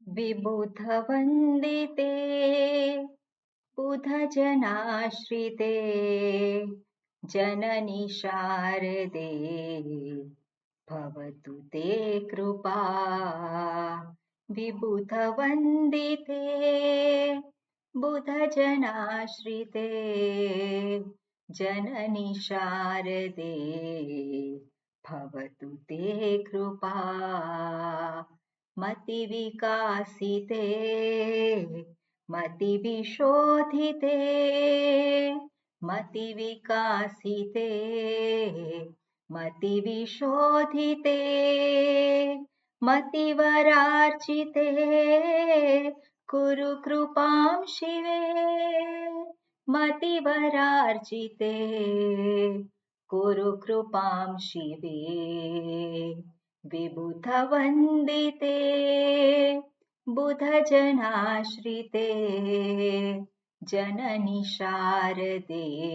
विबुधवन्दिते बुधजनाश्रिते जननि शारदे भवतु ते कृपा। विबुधवन्दिते बुधजनाश्रिते जननि शारदे भवतु ते कृपा। मतिविकासिते मतिविशोधिते मतिविकासिते मतिविशोधिते मतिवरार्चिते कुरु कृपां शिवे। मतिवरार्चिते कुरु कृपां शिवे। विबुधवन्दिते बुधजनाश्रिते जननि शारदे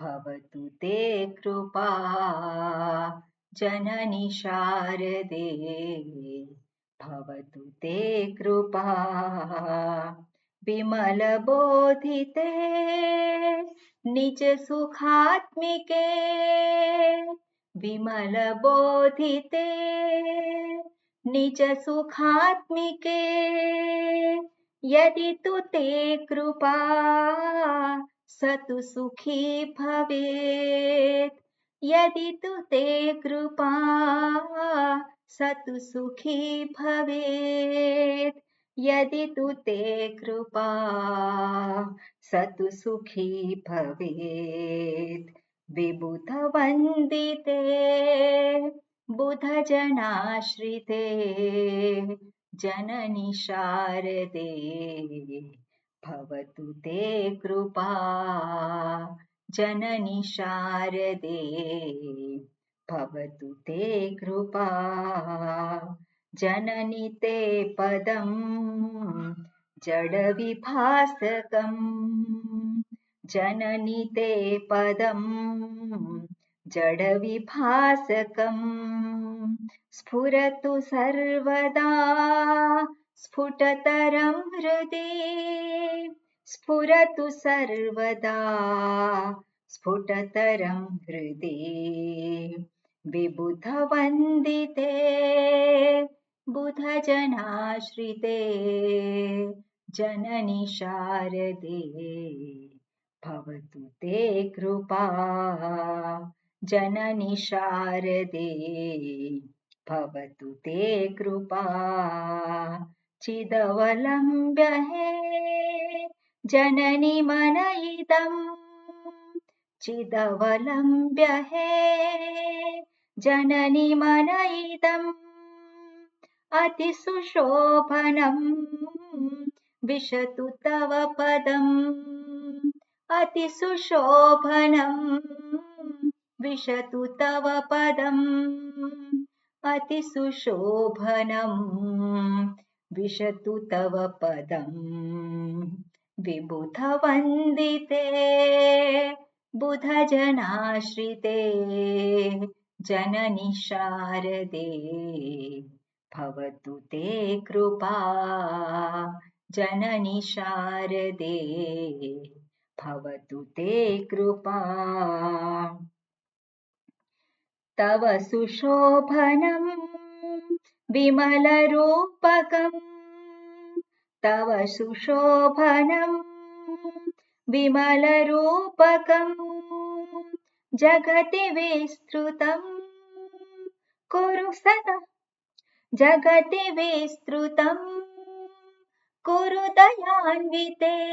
भवतु ते कृपा। जननि शारदे भवतु ते कृपा। विमलबोधिते निजसुखात्मिके विमलबोधिते निजसुखात्मिके यदि तु ते कृपा स तु सुखी भवेत्। यदि तु ते कृपा स तु सुखी भवेत्। यदि तु ते कृपा स तु सुखी भवेत्। विबुधवन्दिते बुधजनाश्रिते जननि शारदे भवतु ते कृपा। जननि शारदे भवतु ते कृपा। जननि ते पदं जडविभासकम् जननि ते पदं जडविभासकम् स्फुरतु सर्वदा स्फुटतरं हृदि स्फुरतु सर्वदा स्फुटतरं हृदि। विबुधवन्दिते बुधजनाश्रिते जननि शारदे भवतु ते कृपा। जननि शारदे भवतु ते कृपा। चिदवलम्ब्य हे जननि मन इदम् चिदवलम्ब्य हे जननि मन इदम् अतिसुशोभनम् विशतु तव पदम् अतिसुशोभनम् विशतु तव पदम् अतिसुशोभनम् विशतु तव पदम्। विबुधवन्दिते बुधजनाश्रिते जननि शारदे भवतु ते कृपा। जननि शारदे भवतु ते कृपा। तव सुशोभनम् विमलरूपकम् तव सुशोभनम् विमलरूपकम् जगति विस्तृतम् कुरु सदा जगति विस्तृतम् कुरु दयान्विते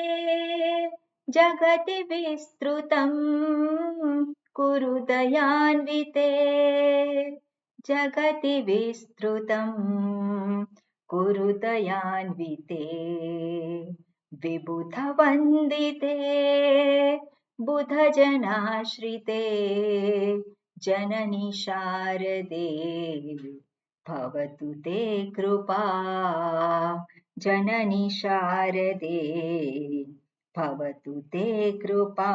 जगति विस्तृतम् कुरु दयान्विते जगति विस्तृतम् कुरु दयान्विते। विबुधवन्दिते बुधजनाश्रिते जननि शारदे भवतु ते कृपा। जननि शारदे भवतु ते कृपा।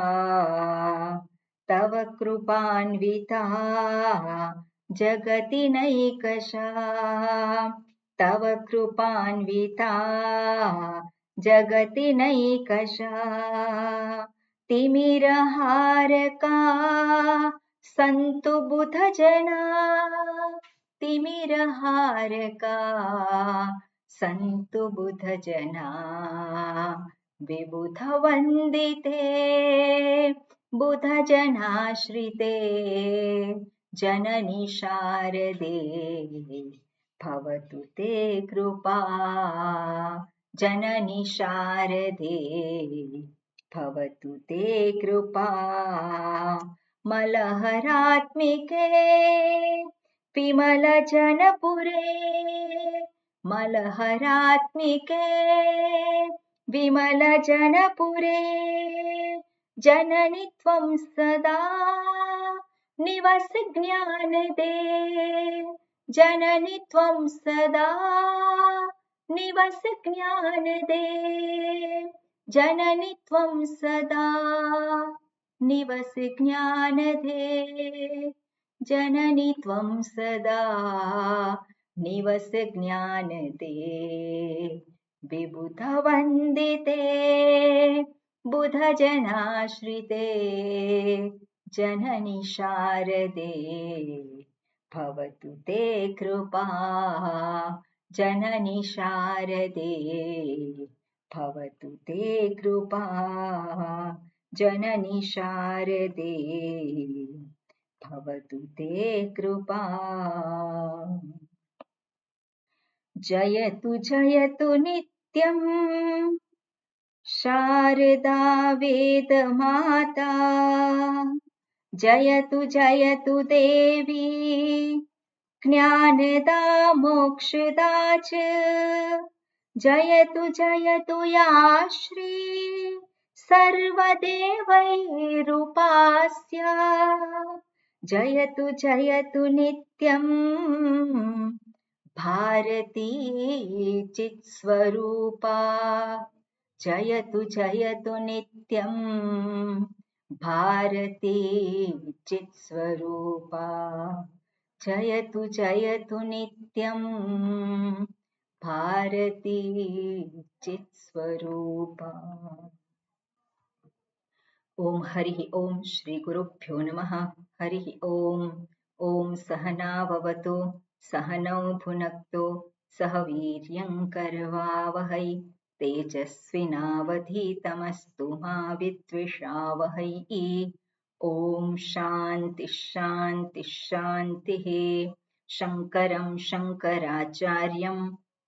तव कृपान्विता जगति नैकशा तव कृपान्विता जगति नैकशा तिमिरहारका सन्तु बुधजना तिमिरहारका सन्तु बुधजना विबुधवन्दिते बुधजनाश्रिते जननि शारदे भवतु ते कृपा जननि शारदे भवतु ते कृपा मलहरात्मिके विमलजनपुरे मलहरात्मिके विमलजनपुरे जननि त्वं सदा निवसि ज्ञानदे जननि त्वं सदा निवसि ज्ञानदे जननि त्वं सदा निवसि ज्ञानदे जननि त्वं सदा निवसि ज्ञानदे विबुधवन्दिते बुधजनाश्रिते जननि शारदे भवतु ते कृपा जननि शारदे भवतु ते कृपा जननि शारदे भवतु ते कृपा जयतु जयतु नित्यम् शारदा वेदमाता जयतु जयतु देवी ज्ञानदा मोक्षदा च जयतु जयतु या श्री सर्वदेवैरुपास्या जयतु जयतु नित्यम् भारती चित्स्वरूपा जयतु जयतु नित्यम् भारती चित्स्वरूपा जयतु जयतु नित्यम् भारती चित्स्वरूपा। ओम हरिः ओम श्री गुरुभ्यो नमः। हरिः ओम। ओम सहनाववतु सहनौ भुनक्तु सह वीर्यं करवावहै तेजस्विनावधीतमस्तु मा विद्विषावहै। ओम शांति शांति शांतिः। शङ्करं शङ्कराचार्यं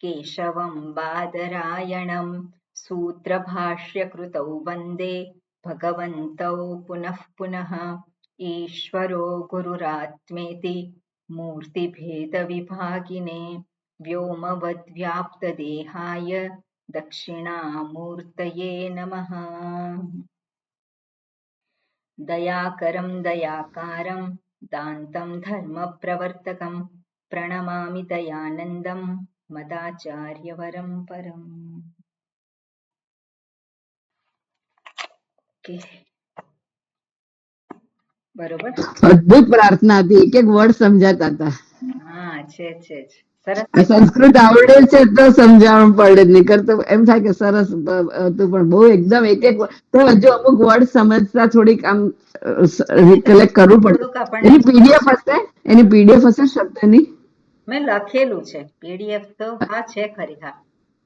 केशवं बादरायणं सूत्रभाष्यकृतौ वन्दे भगवन्तौ पुनः पुनः। ईश्वरो गुरुरात्मेति मूर्तिभेदविभागिने व्योमवद्व्याप्तदेहाय दक्षिणामूर्तये नमः। दयाकरं दयाकारं दान्तं धर्मप्रवर्तकं प्रणमामि दयानन्दं मदाचार्यवरं परम्। बरोबर, અદ્ભુત પ્રાર્થના હતી, એક એક વર્ડ સમજાતા હતા. હા છે સરસ. સંસ્કૃત આવડે છે તો સમજાવણ પડે, નીકળ તો એમ થાય કે સરસ હતું, પણ બહુ એકદમ એક એક તો હજુ અમુક વર્ડ સમજતા થોડીક આમ રિકલેક્ટ કરવું પડે. એની પીડીએફ હશે, એની પીડીએફ હશે શબ્દની? મેં લખેલું છે પીડીએફ તો. હા છે ખરી. હા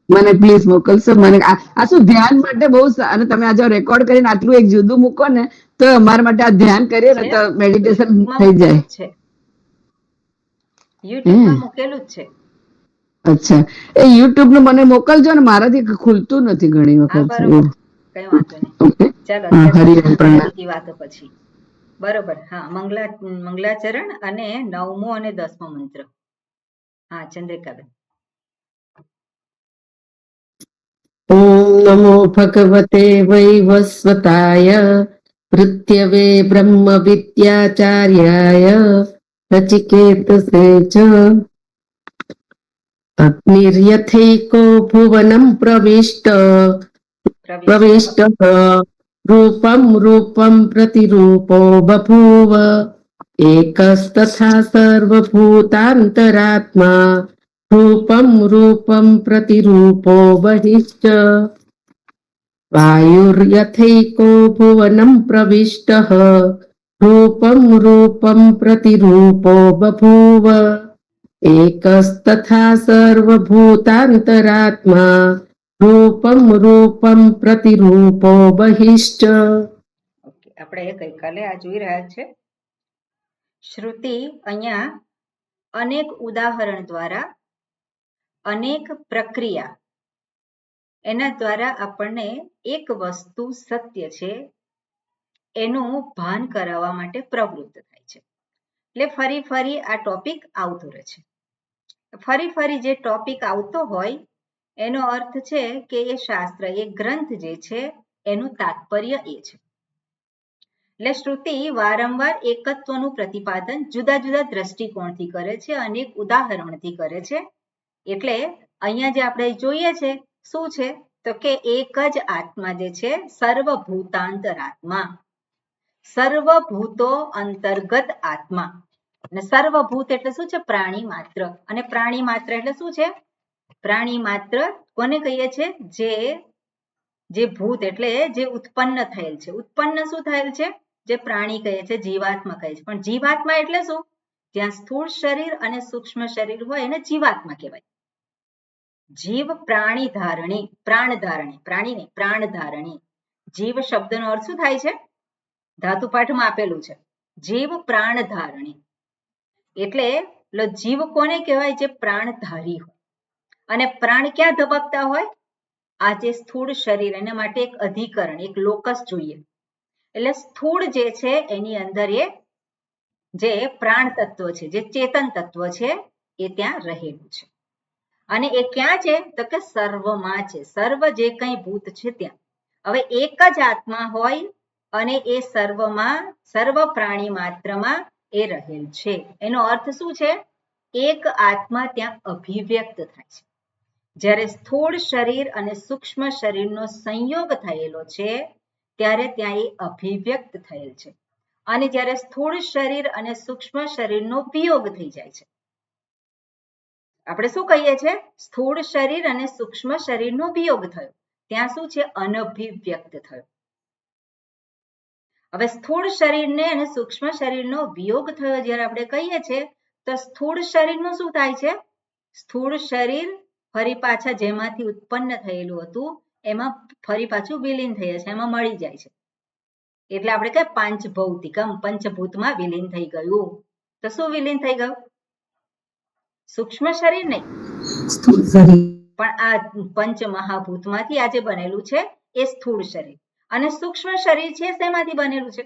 મને પ્લીઝ મોકલશો. મને આ શું ધ્યાન માટે બહુ, અને તમે આજે રેકોર્ડ કરીને આટલું એક જુદું મૂકો ને તો અમારા માટે આ ધ્યાન કરીએ ને તો મેડિટેશન થઈ જાય. યુટ્યુબમાં મૂકેલું જ છે. અચ્છા, એ યુટ્યુબ નું મને મોકલજો ને, મારાથી ખુલતું નથી ઘણી વખત. કઈ વાંધો નહીં. ચાલો બીજી વાતો પછી. બરોબર. હા, મંગલાચરણ અને 9મો અને 10મો મંત્ર. હા ચંદ્રિકાબેન. ઓમ નમો ભગવતે વૈવસ્વતાય પૃથ્યવે બ્રહ્મ વિદ્યાચાર્યાય નચિકેતસે ચ અગ્નિર્યથૈકો ભુવનમ પ્રવિષ્ટ રૂપમ પ્રતિરૂપો બભૂવ એકસ્તથા સર્વભૂતાંતરાત્મા रूपं रूपं प्रतिरूपो बहिश्च वायुर्यथैको भुवनं प्रविष्टः रूपं रूपं प्रतिरूपो बभूव एकस्तथा सर्वभूतान्तरात्मा रूपं रूपं प्रतिरूपो बहिश्च. ઓકે, આપણે ગઈકાલે આ જોઈ રહ્યા છે. શ્રુતિ અહીંયા અનેક ઉદાહરણ દ્વારા અનેક પ્રક્રિયા એના દ્વારા આપણને એક વસ્તુ સત્ય છે એનું ભાન કરાવવા માટે પ્રવૃત્ત થાય છે. એટલે ફરી ફરી આ ટોપિક આવતો રહે છે. ફરી ફરી જે ટોપિક આવતો હોય એનો અર્થ છે કે એ શાસ્ત્ર, એ ગ્રંથ જે છે એનું તાત્પર્ય એ છે. એટલે શ્રુતિ વારંવાર એકત્વનું પ્રતિપાદન જુદા જુદા દ્રષ્ટિકોણથી કરે છે, અનેક ઉદાહરણથી કરે છે. એટલે અહીંયા જે આપણે જોઈએ છે શું છે તો કે એક જ આત્મા જે છે સર્વભૂતાંતરાત્મા, સર્વભૂતો અંતર્ગત આત્મા. અને સર્વભૂત એટલે શું છે? પ્રાણી માત્ર. અને પ્રાણી માત્ર એટલે શું છે? પ્રાણી માત્ર કોને કહીએ છે? જે ભૂત એટલે જે ઉત્પન્ન થયેલ છે. ઉત્પન્ન શું થયેલ છે? જે પ્રાણી કહે છે, જીવાત્મા કહે છે. પણ જીવાત્મા એટલે શું? જ્યાં સ્થૂળ શરીર અને સૂક્ષ્મ શરીર હોય એને જીવાત્મા કહેવાય. જીવ પ્રાણી ધારણી, પ્રાણ ધારણી, પ્રાણી નહીં, પ્રાણ ધારણી. જીવ શબ્દનો અર્થ શું થાય છે? ધાતુ પાઠમાં આપેલું છે, જીવ પ્રાણ ધારણી. એટલે જીવ કોને કહેવાય? જે પ્રાણધારી હોય. અને પ્રાણ ક્યાં ધબકતા હોય? આ જે સ્થૂળ શરીર, એના માટે એક અધિકરણ, એક લોકસ જોઈએ. એટલે સ્થૂળ જે છે એની અંદર એ જે પ્રાણ તત્વ છે, જે ચેતન તત્વ છે એ ત્યાં રહેલું છે. અને એ ક્યાં છે તો કે સર્વમાં છે. સર્વ જે કંઈ ભૂત છે ત્યાં. હવે એક જ આત્મા હોય અને એ સર્વમાં, સર્વ પ્રાણી માત્રમાં એ રહેલ છે. એનો અર્થ શું છે? એક આત્મા ત્યાં અભિવ્યક્ત થાય છે. જ્યારે સ્થૂળ શરીર અને સૂક્ષ્મ શરીરનો સંયોગ થયેલો છે ત્યારે ત્યાં એ અભિવ્યક્ત થયેલ છે. અને જ્યારે સ્થૂળ શરીર અને સૂક્ષ્મ શરીરનો વિયોગ થઈ જાય છે, આપણે શું કહીએ છીએ? સ્થૂળ શરીર અને સૂક્ષ્મ શરીરનો વિયોગ થયો, ત્યાં શું છે? અનભિવ્યક્ત થયો. હવે સ્થૂળ શરીરને અને સૂક્ષ્મ શરીરનો વિયોગ થયો જ્યારે આપણે કહીએ છીએ તો સ્થૂળ શરીરનું શું થાય છે? સ્થૂળ શરીર ફરી પાછા જેમાંથી ઉત્પન્ન થયેલું હતું એમાં ફરી પાછું વિલીન થઈ છે, એમાં મળી જાય છે. એટલે આપણે કહીએ પાંચભૌતિકમ, પંચભૂતમાં વિલીન થઈ ગયું. તો શું વિલીન થઈ ગયું? સૂક્ષ્મ શરીર નહીં, પણ આ પંચ મહાભૂતમાંથી આજે બનેલું છે એ સ્થૂળ શરીર. અને સૂક્ષ્મ શરીર છે શેમાંથી બનેલું છે?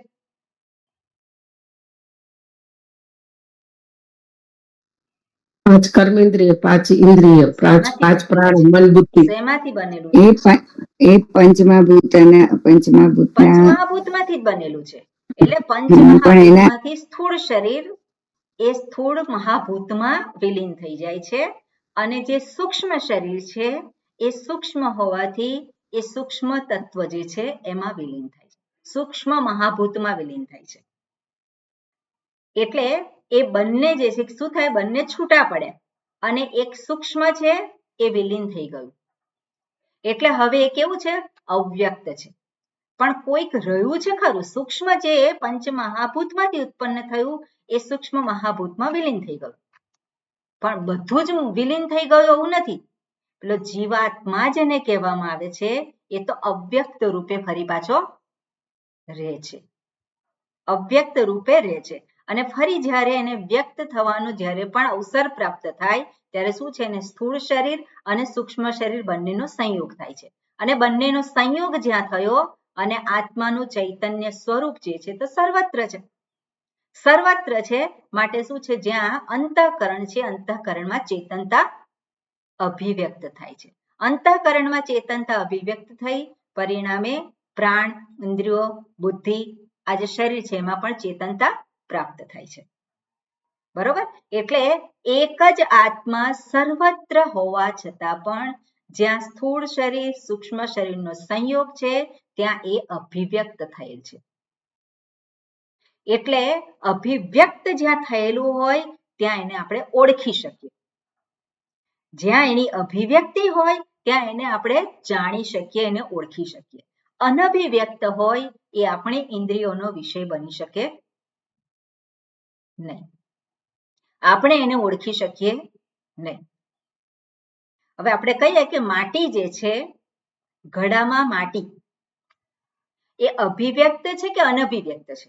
પાંચ કર્મેન્દ્રિય, પાંચ ઇન્દ્રિય, પાંચ પ્રાણ, મન, બુદ્ધિ. શેમાંથી બનેલું છે? એ પંચમહાભૂત અને પંચમહાભૂતમાંથી જ બનેલું છે. એટલે પંચમહાભૂતમાંથી સ્થૂળ શરીર એ સ્થૂળ મહાભૂતમાં વિલીન થઈ જાય છે. અને જે સૂક્ષ્મ શરીર છે એ સૂક્ષ્મ હોવાથી એ સૂક્ષ્મ તત્વ જે છે એમાં વિલીન થાય છે, સૂક્ષ્મ મહાભૂતમાં વિલીન થાય છે. એટલે એ બંને જે છે શું થાય? બંને છૂટા પડ્યા અને એક સૂક્ષ્મ છે એ વિલીન થઈ ગયું. એટલે હવે એ કેવું છે? અવ્યક્ત છે. પણ કોઈક રહ્યું છે ખરું. સૂક્ષ્મ જે પંચમહાભૂતમાંથી ઉત્પન્ન થયું એ સૂક્ષ્મ મહાભૂતમાં વિલીન થઈ ગયું. પણ બધું જ વિલીન થઈ ગયું એવું નથી. એટલે જીવાત્મા જેને કહેવામાં આવે છે એ તો અવ્યક્ત રૂપે ફરી પાછો રહે છે, અવ્યક્ત રૂપે રહે છે. અને ફરી જ્યારે એને વ્યક્ત થવાનો જ્યારે પણ અવસર પ્રાપ્ત થાય ત્યારે શું છે? એને સ્થૂળ શરીર અને સૂક્ષ્મ શરીર બંનેનો સંયોગ થાય છે. અને બંનેનો સંયોગ જ્યાં થયો અને આત્માનું ચૈતન્ય સ્વરૂપ જે છે તો સર્વત્ર છે. સર્વત્ર છે માટે શું છે? જ્યાં અંતઃકરણ છે, અંતઃકરણમાં ચેતનતા અભિવ્યક્ત થાય છે. અંતઃકરણમાં ચેતનતા અભિવ્યક્ત થઈ પરિણામે પ્રાણ, ઇન્દ્રિયો, બુદ્ધિ, આ જે શરીર છે એમાં પણ ચેતનતા પ્રાપ્ત થાય છે. બરોબર? એટલે એક જ આત્મા સર્વત્ર હોવા છતાં પણ જ્યાં સ્થૂળ શરીર, સૂક્ષ્મ શરીરનો સંયોગ છે ત્યાં એ અભિવ્યક્ત થયેલ છે. એટલે અભિવ્યક્ત જ્યાં થયેલું હોય ત્યાં એને આપણે ઓળખી શકીએ. જ્યાં એની અભિવ્યક્તિ હોય ત્યાં એને આપણે જાણી શકીએ, એને ઓળખી શકીએ. અનભિવ્યક્ત હોય એ આપણી ઇન્દ્રિયોનો વિષય બની શકે નહીં, આપણે એને ઓળખી શકીએ નહીં. હવે આપણે કહીએ કે માટી જે છે, ઘડામાં માટી એ અભિવ્યક્ત છે કે અનભિવ્યક્ત છે?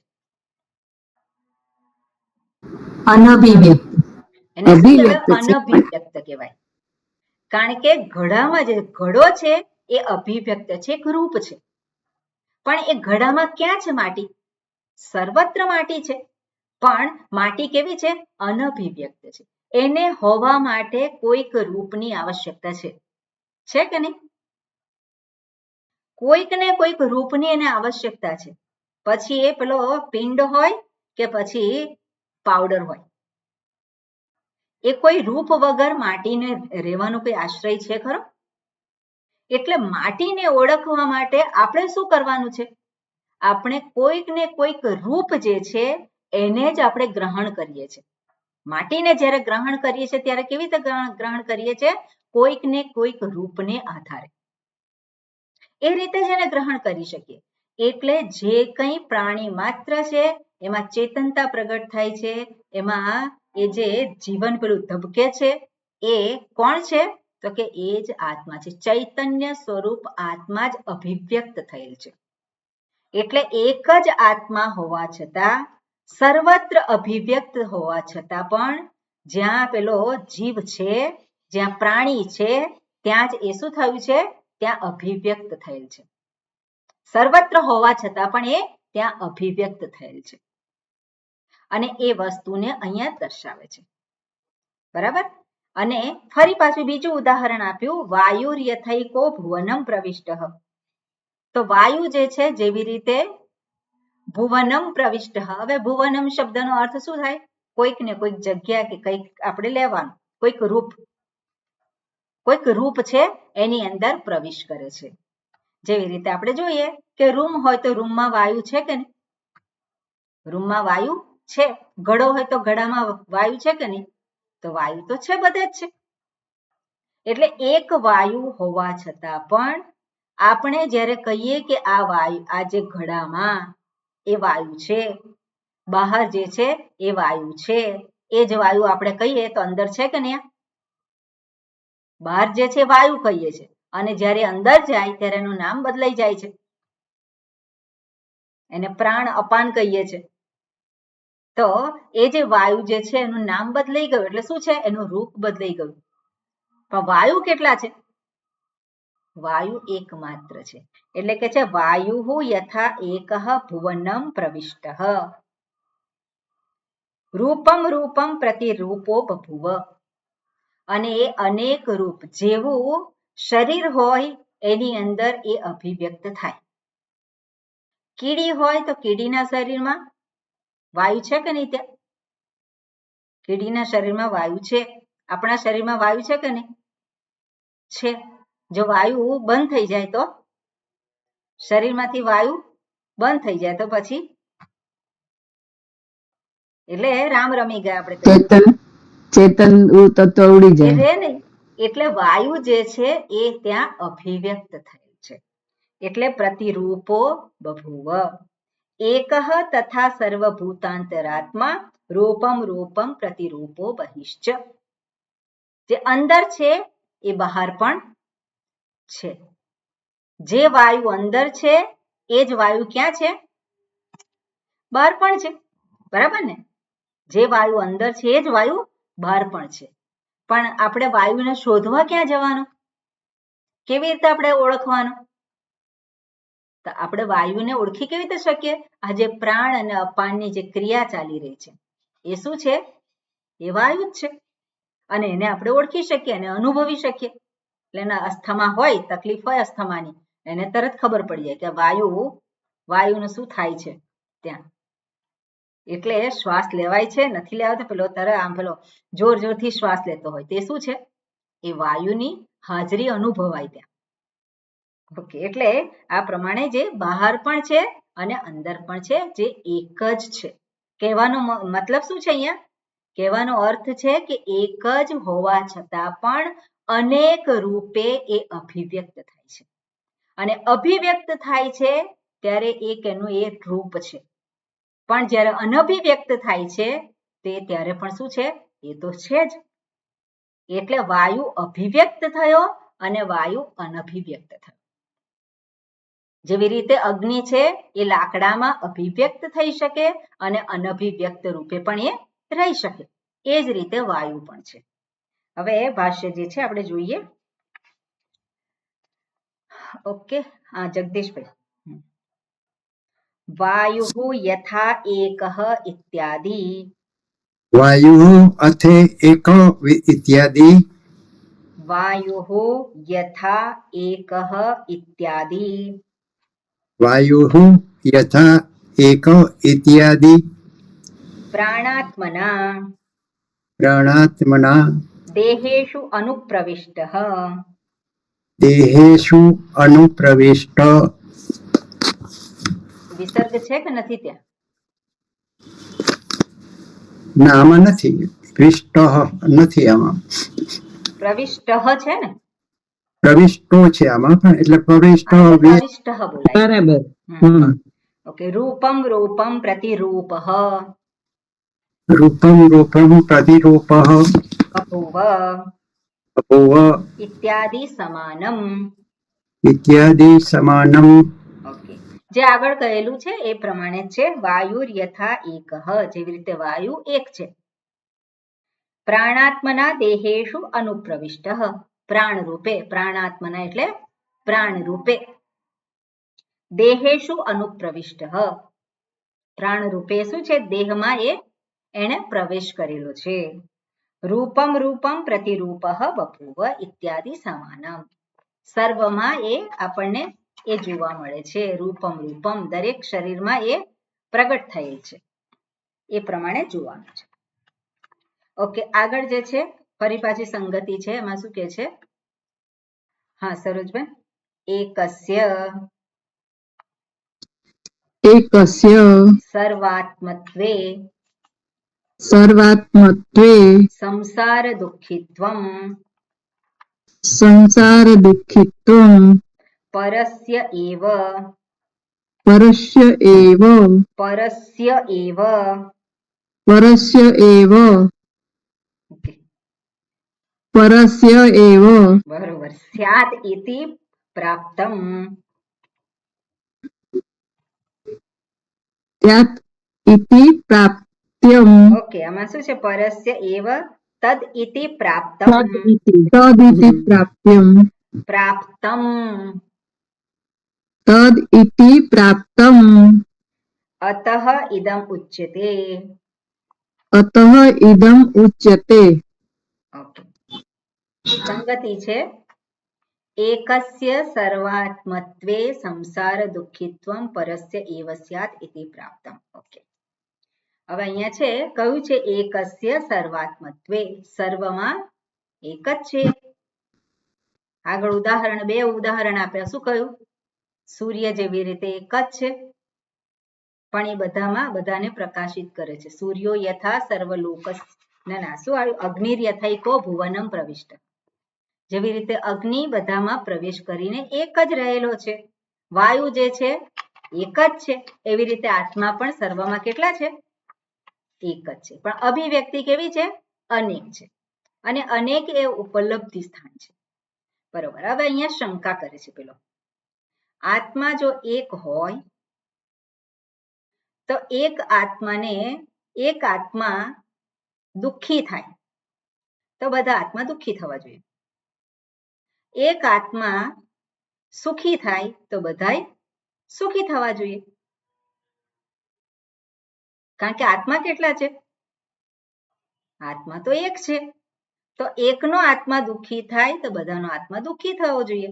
અનભિવ્યક્ત. એને શું કહેવાય? અભિવ્યક્ત છે. અનભિવ્યક્ત કહેવાય. કારણ કે ઘડામાં જે ઘડો છે એ અભિવ્યક્ત છે, એક રૂપ છે. પણ એ ઘડામાં ક્યાં છે માટી? સર્વત્ર માટી છે, પણ માટી કેવી છે? અનભિવ્યક્ત છે. એને હોવા માટે કોઈક રૂપની આવશ્યકતા છે કે નહીં? કોઈક ને કોઈક રૂપની એને આવશ્યકતા છે. પછી એ પેલો પિંડ હોય કે પછી પાવડર હોય, એ કોઈ રૂપ વગર માટીને રહેવાનો કોઈ આશ્રય છે ખરો? એટલે માટીને ઓળખવા માટે આપણે શું કરવાનું છે? આપણે કોઈક ને કોઈક રૂપ જે છે એને જ આપણે ગ્રહણ કરીએ છીએ. માટીને જ્યારે ગ્રહણ કરીએ છીએ ત્યારે કેવી રીતે ગ્રહણ કરીએ છીએ? કોઈક ને કોઈક રૂપને આધારે. એ રીતે જ એને ગ્રહણ કરી શકીએ. એટલે જે કંઈ પ્રાણી માત્ર છે એમાં ચેતનતા પ્રગટ થાય છે, એમાં એ જે જીવન પેલું ધબકે છે એ કોણ છે? તો કે એ જ આત્મા છે. ચૈતન્ય સ્વરૂપ આત્મા જ અભિવ્યક્ત થયેલ છે. એટલે એક જ આત્મા હોવા છતાં, સર્વત્ર અભિવ્યક્ત હોવા છતાં પણ જ્યાં પેલો જીવ છે, જ્યાં પ્રાણી છે, ત્યાં જ એ શું થયું છે? ત્યાં અભિવ્યક્ત થયેલ છે. સર્વત્ર હોવા છતાં પણ એ ત્યાં અભિવ્યક્ત થયેલ છે. અને એ વસ્તુને અહીંયા દર્શાવે છે. બરાબર? અને ફરી પાછું બીજું ઉદાહરણ આપ્યું, વાયુર્યથૈકો ભુવનમ પ્રવિષ્ટ. તો વાયુ જે છે જેવી રીતે ભુવનમ પ્રવિષ્ટ. હવે ભુવનમ શબ્દનો અર્થ શું થાય? કોઈક ને કોઈક જગ્યા કે કંઈક આપણે લેવાનું, કોઈક રૂપ છે એની અંદર પ્રવેશ કરે છે. જેવી રીતે આપણે જોઈએ કે રૂમ હોય તો રૂમમાં વાયુ છે કે નહીં? રૂમમાં વાયુ છે. ઘડો હોય તો ઘડામાં વાયુ છે કે નહીં? તો વાયુ તો છે, બધે જ છે. એટલે એક વાયુ હોવા છતાં પણ આપણે જ્યારે કહીએ કે આ વાયુ, આ જે ઘડામાં એ વાયુ છે, બહાર જે છે એ વાયુ છે, એ જ વાયુ આપણે કહીએ તો અંદર છે કે નહીં? બહાર જે છે વાયુ કહીએ છીએ, અને જ્યારે અંદર જાય ત્યારે એનું નામ બદલાઈ જાય છે, એને પ્રાણ અપાન કહીએ છીએ. તો એ જે વાયુ જે છે એનું નામ બદલાઈ ગયું, એટલે શું છે? એનું રૂપ બદલાઈ ગયું. પણ વાયુ કેટલા છે? વાયુ એકમાત્ર છે. એટલે કે છે વાયુ યથા એકઃ ભુવનમ પ્રવિષ્ટ રૂપમ રૂપમ પ્રતિરૂપો બભુવ. અને એ અનેક રૂપ, જેવું શરીર હોય એની અંદર એ અભિવ્યક્ત થાય. કીડી હોય તો કીડીના શરીરમાં વાયુ છે કે નહીં? ત્યાં કીડીના શરીરમાં વાયુ છે. આપણા શરીરમાં વાયુ છે કે નહીં? છે. જો વાયુ બંધ થઈ જાય તો, શરીરમાંથી વાયુ બંધ થઈ જાય તો પછી એટલે રામ રમી ગયા. આપણે ચેતન તત્વ ઉડી જાય, રે નહીં. એટલે વાયુ જે છે એ ત્યાં અભિવ્યક્ત થયેલ છે. એટલે પ્રતિરૂપો બભુવ એકઃ તથા સર્વભૂતાંતરાત્મા રૂપમ રૂપમ પ્રતિરૂપો બહિશ્ચ. જે અંદર છે એ બહાર પણ છે. જે વાયુ અંદર છે એ જ વાયુ ક્યાં છે? બહાર પણ છે. બરાબર ને? જે વાયુ અંદર છે એ જ વાયુ બહાર પણ છે. પણ આપણે વાયુને શોધવા ક્યાં જવાનું? કેવી રીતે આપણે ઓળખવાનું? તો આપણે વાયુને ઓળખી કેવી રીતે શકીએ? આ જે પ્રાણ અને અપાનની જે ક્રિયા ચાલી રહી છે એ શું છે? એ વાયુ જ છે. અને એને આપણે ઓળખી શકીએ અને અનુભવી શકીએ. એટલે એના અસ્થમા હોય, તકલીફ હોય અસ્થમાની, એને તરત ખબર પડી જાય કે વાયુનું શું થાય છે ત્યાં. એટલે શ્વાસ લેવાય છે, નથી લેવાતો, પેલો તરત આમ પેલો જોર જોરથી શ્વાસ લેતો હોય, તે શું છે? એ વાયુની હાજરી અનુભવાય ત્યાં. ઓકે, એટલે આ પ્રમાણે જે બહાર પણ છે અને અંદર પણ છે, જે એક જ છે. કહેવાનો મતલબ શું છે અહીંયા? કહેવાનો અર્થ છે કે એક જ હોવા છતાં પણ અનેક રૂપે એ અભિવ્યક્ત થાય છે અને અભિવ્યક્ત થાય છે ત્યારે એનું એ રૂપ છે, પણ જ્યારે અનભિવ્યક્ત થાય છે તે ત્યારે પણ શું છે? એ તો છે જ. એટલે વાયુ અભિવ્યક્ત થયો અને વાયુ અનભિવ્યક્ત થયો. જેવી રીતે અગ્નિ છે એ લાકડામાં અભિવ્યક્ત થઈ શકે અને અનભિવ્યક્ત રૂપે પણ એ રહી શકે, એ જ રીતે વાયુ પણ છે. હવે ભાષ્ય જે છે આપણે જોઈએ. ઓકે, હા જગદીશભાઈ. વાયુ યથા એકઃ ઇત્યાદિ. વાયુ અથે એક ઇત્યાદિ. વાયુ યથા એકઃ ઇત્યાદિ. વાયુ યથા એક ઇત્યાદિ. પ્રાણાત્મના પ્રાણાત્મના દેહેષુ અનુપ્રવિષ્ટઃ. દેહેષુ અનુપ્રવિષ્ટ. વિસર્ગ છે કે નથી ત્યાં? ના આમાં નથી, વિષ્ટ નથી આમાં. પ્રવિષ્ટ છે ને? પ્રવિષ્ટો છે આમાં, પણ એટલે પ્રવિષ્ટ પ્રવિષ્ટ બોલાય. બરાબર. ઓકે, રૂપમ રૂપમ પ્રતિરૂપઃ. રૂપમ રૂપમ પ્રતિરૂપઃ. બભૂવ બભૂવ ઇત્યાદિ સમાનમ. ઇત્યાદિ સમાનમ. ઓકે, જે આગળ કહેલું છે એ પ્રમાણે છે. વાયુ યથા એકઃ, જેવી રીતે વાયુ એક છે. પ્રાણાત્મના દેહેષુ અનુપ્રવિષ્ટઃ, પ્રાણ રૂપે. પ્રાણાત્મના એટલે પ્રાણ રૂપે. દેહેષુ અનુપ્રવિષ્ટઃ, પ્રાણ રૂપે શું છે? દેહમાં એને પ્રવેશ કરેલો છે. રૂપમ રૂપમ પ્રતિરૂપઃ બભૂવ ઇત્યાદિ સમાનમ. સર્વમાં આપણને એ જોવા મળે છે. રૂપમ રૂપમ, દરેક શરીરમાં એ પ્રગટ થયેલ છે, એ પ્રમાણે જોવાનું છે. ઓકે, આગળ જે છે ફરી પાછી સંગતિ છે. એમાં શું કે છે? હા સરોજભાઈ. એકસ્ય એકસ્ય સર્વાત્મત્વે સર્વાત્મત્વે સંસાર દુઃખિત્વમ સંસાર દુઃખિત્વમ પરસ્ય એવ પરસ્ય એવ પરસ્ય એવ. પરસ્ય એવ ઓકે, પરસ્ય એવ બરોબર. સ્યાત ઇતિ પ્રાપ્તમ. ત્યાત ઇતિ પ્રાપ્ત્યમ. ઓકે, આમાં શું છે? પરસ્ય એવ તદ ઇતિ પ્રાપ્તમ. તદિતિ પ્રાપ્ત્યમ. પ્રાપ્તમ. તદ ઇતિ પ્રાપ્તમ. અતઃ ઇદમ ઉચ્યતે. અતઃ ઇદમ ઉચ્યતે. ઓકે, સંગતિ છે. એકસ્ય સર્વાત્મત્વે સંસાર દુઃખિત્વમ પરસ્ય એવ સ્યાત ઇતિ પ્રાપ્તમ. ઓકે, હવે અહીંયા છે કયું છે? એકસ્ય સર્વાત્મત્વે, સર્વમાં એક જ છે. આગળ ઉદાહરણ, બે ઉદાહરણ આપ્યા. શું કહ્યું? સૂર્ય જેવી રીતે એક જ છે, પણ એ બધામાં બધાને પ્રકાશિત કરે છે. સૂર્યો યથા સર્વલોકસ. ના શું આવ્યું? અગ્નિર યથૈકો ભુવનમ પ્રવિષ્ટ. જેવી રીતે અગ્નિ બધામાં પ્રવેશ કરીને એક જ રહેલો છે. વાયુ જે છે એક જ છે. એવી રીતે આત્મા પણ સર્વમાં કેટલા છે? એક જ છે, પણ અભિવ્યક્તિ કેવી છે? અનેક છે. અને અનેક એ ઉપલબ્ધિ સ્થાન છે. બરોબર. હવે અહીંયા શંકા કરે છે પેલો, આત્મા જો એક હોય તો એક આત્મા દુઃખી થાય તો બધા આત્મા દુઃખી થવા જોઈએ. એક આત્મા સુખી થાય તો બધાય સુખી થવા જોઈએ. કારણ કે આત્મા કેટલા છે? આત્મા તો એક છે. તો એકનો આત્મા દુઃખી થાય તો બધાનો આત્મા દુઃખી થવો જોઈએ,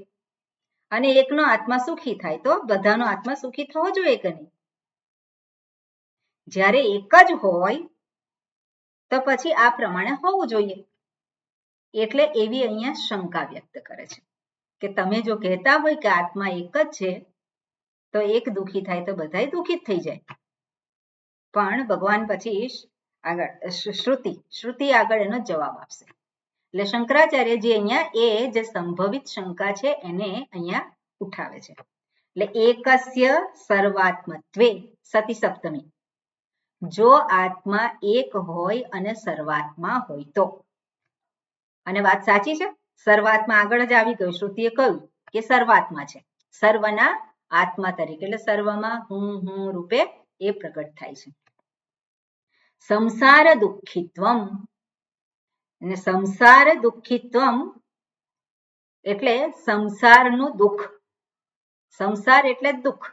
અને એકનો આત્મા સુખી થાય તો બધાનો આત્મા સુખી થવો જોઈએ કે નહીં? જ્યારે એક જ હોય તો પછી આ પ્રમાણે હોવું જોઈએ. એટલે એવી અહીંયા શંકા વ્યક્ત કરે છે કે તમે જો કહેતા હોય કે આત્મા એક જ છે તો એક દુઃખી થાય તો બધાય દુઃખી જ થઈ જાય. પણ ભગવાન પછી આગળ શ્રુતિ આગળ એનો જવાબ આપશે. એટલે શંકરાચાર્યજી અહીંયા એ જે સંભવિત શંકા છે એને અહીંયા ઉઠાવે છે. એટલે એકસ્ય સર્વાત્મત્વે સતી સપ્તમી, જો આત્મા એક હોય અને સર્વાત્મા હોય તો, અને વાત સાચી છે, સર્વાત્મા આગળ જ આવી ગયું, શ્રુતિએ કહ્યું કે સર્વાત્મા છે, સર્વના આત્મા તરીકે, એટલે સર્વમાં હું રૂપે એ પ્રગટ થાય છે. સંસાર દુઃખિત્વમ, અને સંસાર દુઃખિત્વમ એટલે સંસારનું દુઃખ, સંસાર એટલે દુઃખ.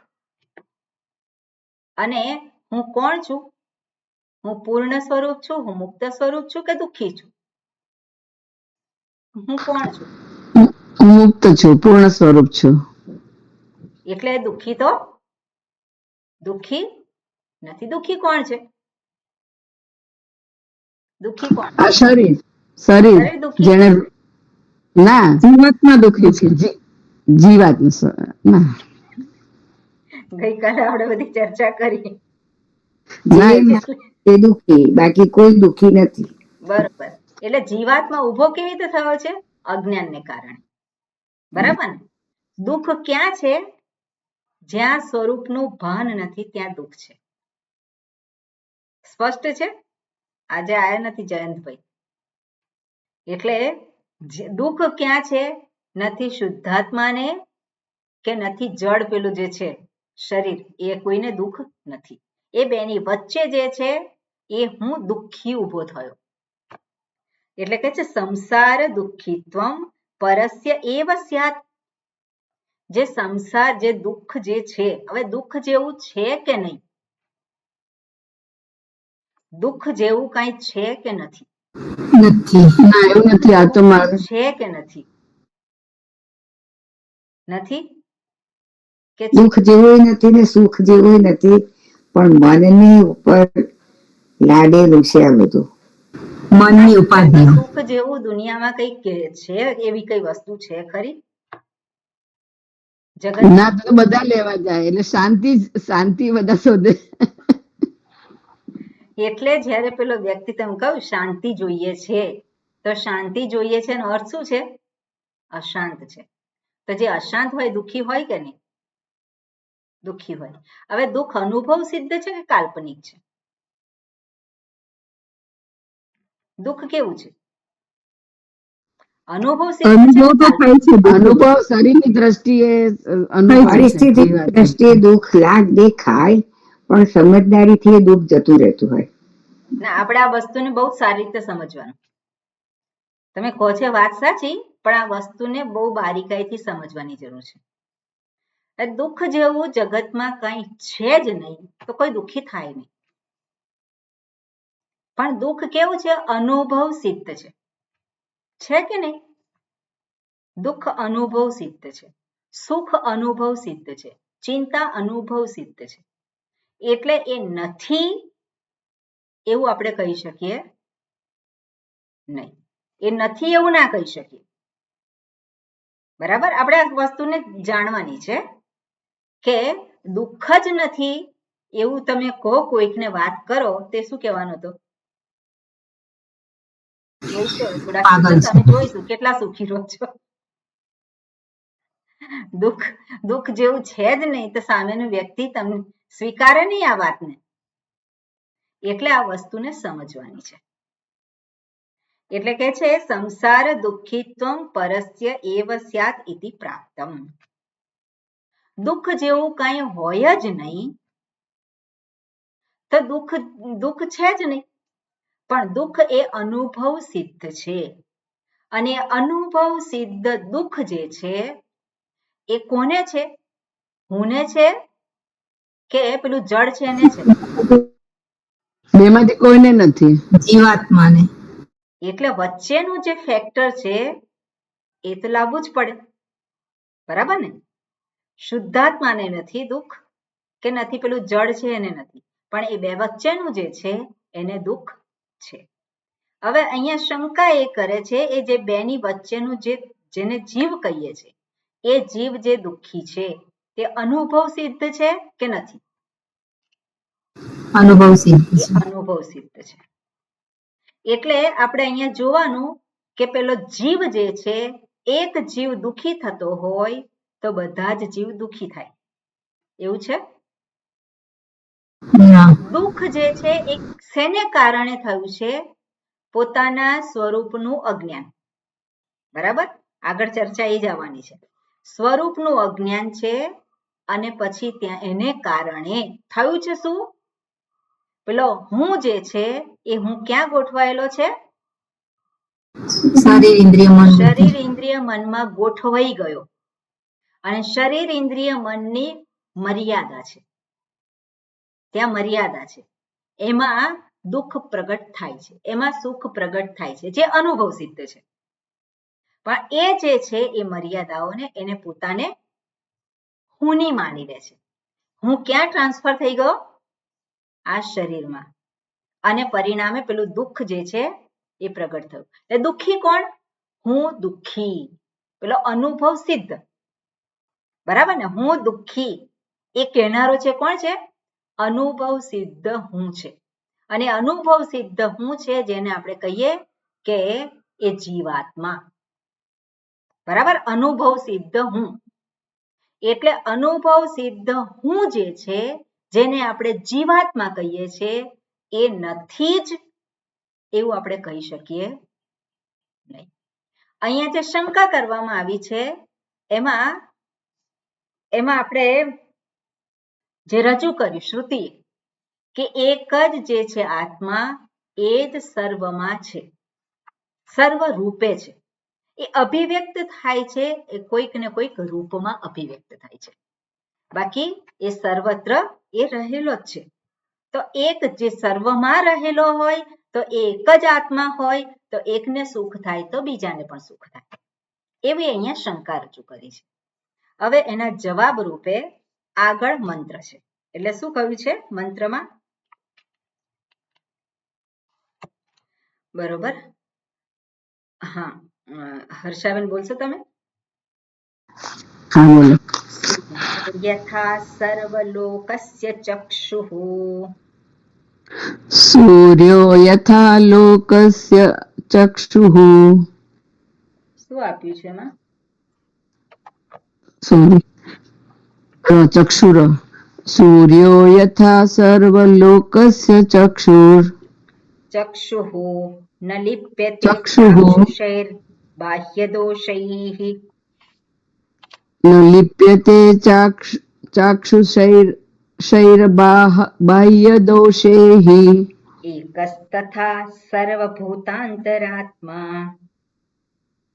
અને હું કોણ છું? હું પૂર્ણ સ્વરૂપ છું, હું મુક્ત સ્વરૂપ છું કે દુઃખી છું? હું કોણ છું? મુક્ત છું, પૂર્ણ સ્વરૂપ છું. એટલે દુઃખી તો દુઃખી નથી. દુઃખી કોણ છે? દુઃખી કોણ? આ શરીર દુઃખી જેને ના જીવાત્મા દુઃખી છે. જીવાત્મા ના, ગઈકાલે આપણે બધી ચર્ચા કરી. એ દુઃખી, બાકી કોઈ દુઃખી નથી. બરોબર. એટલે જીવાત્મા ઉભો કેવી રીતે થયો છે? અજ્ઞાનને કારણે. બરાબર ને? દુઃખ ક્યાં છે? જ્યાં સ્વરૂપનું ભાન નથી ત્યાં દુઃખ છે. સ્પષ્ટ છે? આજે આયા નથી જયંતભાઈ. એટલે દુઃખ ક્યાં છે? નથી શુદ્ધાત્માને કે નથી જળ પેલું જે છે શરીર, એ કોઈને દુઃખ નથી. એ બેની વચ્ચે જે છે એ હું દુઃખી ઉભો થયો. એટલે કે છે સંસાર દુઃખિત્વમ પરસ્ય એવ સ્યાત. જે સંસાર, જે દુઃખ જે છે, હવે દુઃખ જેવું છે કે નહીં? દુઃખ જેવું કઈ છે કે નથી? ના એવું નથી. આ તો મારું છે કે નથી? નથી કે દુઃખ જેવું નથી ને સુખ જેવું નથી, પણ મનની ઉપર લાડેલું છે આ બધું, મનની ઉપાધિ. સુખ જેવું દુનિયામાં કઈ છે? એવી કઈ વસ્તુ છે ખરી? જગત ના તો બધા લેવા જાય, એટલે શાંતિ બધા શોધે. એટલે જયારે પેલો વ્યક્તિ તમે કહ્યું શાંતિ જોઈએ છે, તો શાંતિ જોઈએ છે એનો અર્થ શું છે? અશાંત છે. તો જે અશાંત હોય દુઃખી હોય કે નહીં? દુઃખી હોય. હવે દુઃખ અનુભવ સિદ્ધ છે કે કાલ્પનિક છે? દુઃખ કેવું છે? અનુભવ સિદ્ધ છે. અનુભવ શરીરની દ્રષ્ટિએ, પરિસ્થિતિ દ્રષ્ટિએ દુઃખ દેખાય, પણ સમજદારીથી એ દુઃખ જતું રહેતું હોય. ના, આપણે આ વસ્તુને બહુ સારી રીતે સમજવાનું. તમે કહો છો વાત સાચી, પણ આ વસ્તુને બહુ બારીકાઈથી સમજવાની જરૂર છે. દુઃખ જેવું જગતમાં કંઈ છે જ નહીં તો કોઈ દુઃખી થાય નહીં. પણ દુઃખ કેવું છે? અનુભવ સિદ્ધ છે કે નહીં? દુઃખ અનુભવ સિદ્ધ છે, સુખ અનુભવ સિદ્ધ છે, ચિંતા અનુભવ સિદ્ધ છે. એટલે એ નથી એવું આપણે કહી શકીએ નહીં. એ નથી એવું ના કહી શકીએ. બરાબર? આપણે આ વસ્તુને જાણવાની છે કે દુઃખ જ નથી એવું તમે કહો, કોઈકને વાત કરો, તે શું કહેવાનું હતું? તમે જોઈશું કેટલા સુખી રહો છો. દુઃખ જેવું છે જ નહીં તો સામેનું વ્યક્તિ તમને સ્વીકારે નહીં આ વાતને. એટલે આ વસ્તુને સમજવાની છે. એટલે કે છે સંસાર દુઃખિત્વમ પરસ્ય એવ સ્યાત ઇતિ પ્રાપ્તમ. દુઃખ જેવું કઈ હોય જ નહીં તો દુઃખ છે જ નહીં. પણ દુઃખ એ અનુભવ સિદ્ધ છે, અને અનુભવ સિદ્ધ દુઃખ જે છે એ કોને છે? હુંને છે કે પેલું જળ છે એને છે? બેમાંથી કોઈને નથી, જીવાત્માને. એટલે વચ્ચેનું જે ફેક્ટર છે એ તો લાવવું જ પડે. બરાબર ને? શુદ્ધાત્માને નથી દુઃખ, કે નથી પેલું જળ છે એને નથી, પણ એ બે વચ્ચેનું જે છે એને દુઃખ છે. હવે અહીંયા શંકા એ કરે છે, એ જે બેની વચ્ચેનું જેને જીવ કહીએ છે, એ જીવ જે દુઃખી છે તે અનુભવ સિદ્ધ છે કે નથી? અનુભવ સિદ્ધ છે. અનુભવ સિદ્ધ છે. એટલે આપણે અહીંયા જોવાનું કે પેલો જીવ જે છે એક જીવ દુઃખી થતો હોય તો બધા જ જીવ દુઃખી થાય એવું છે દુઃખ જે છે એ શેને કારણે થયું છે પોતાના સ્વરૂપનું અજ્ઞાન બરાબર આગળ ચર્ચા એ જ આવવાની છે સ્વરૂપનું અજ્ઞાન છે અને પછી ત્યાં એને કારણે થયું છે શું પેલો હું જે છે એ હું ક્યાં ગોઠવાયેલો છે શરીર ઇન્દ્રિય મનમાં ગોઠવાઈ ગયો અને શરીર ઇન્દ્રિય મનની મર્યાદા છે ત્યાં મર્યાદા છે એમાં દુઃખ પ્રગટ થાય છે એમાં સુખ પ્રગટ થાય છે જે અનુભવ સિદ્ધ છે પણ એ જે છે એ મર્યાદાઓને એને પોતાને હુંની માની લે છે હું ક્યાં ટ્રાન્સફર થઈ ગયો આ શરીરમાં અને પરિણામે પેલું દુઃખ જે છે એ પ્રગટ થયું એટલે દુઃખી કોણ હું દુઃખી પેલો અનુભવ સિદ્ધ બરાબર ને હું દુઃખી એ કહેનારો છે કોણ છે અનુભવ સિદ્ધ હું છે અને અનુભવ સિદ્ધ હું છે જેને આપણે કહીએ કે એ જીવાત્મા બરાબર અનુભવ સિદ્ધ હું એટલે અનુભવ સિદ્ધ હું જે છે જેને આપણે જીવાત્મા કહીએ છીએ એ નથી જ એવું આપણે કહી શકીએ નહીં અહીંયા જે શંકા કરવામાં આવી છે એમાં આપણે જે રજૂ કર્યું શ્રુતિ કે એક જ જે છે આત્મા એ જ સર્વમાં છે સર્વ રૂપે છે એ અભિવ્યક્ત થાય છે એ કોઈક ને કોઈક રૂપમાં અભિવ્યક્ત થાય છે બાકી એ સર્વત્ર એ રહેલો જ છે તો એક જે સર્વમાં રહેલો હોય તો એક જ આત્મા હોય તો એકને સુખ થાય તો બીજાને પણ સુખ થાય એવી અહીંયા શંકા રજૂ કરી છે હવે એના જવાબ રૂપે આગળ મંત્ર છે એટલે શું કહ્યું છે મંત્રમાં બરોબર હા હર્ષાબેન બોલશો તમે હા બોલો યથા સર્વલોકસ્ય ચક્ષુઃ સૂર્યો યથા લોકસ્ય ચક્ષુઃ શું આપ્યું છે એમાં સોરી ચક્ષુર સૂર્યો યથા સર્વલોકસ્ય ચક્ષુર ચક્ષુઃ ન લિપ્યતે ચક્ષુઃ ચાક્ષુષૈર બાહ્યદોષૈઃ ન લિપ્યતે ચાક્ષુષૈર્બાહ્યદોષૈઃ એકસ્તથા સર્વભૂતાંતરાત્મા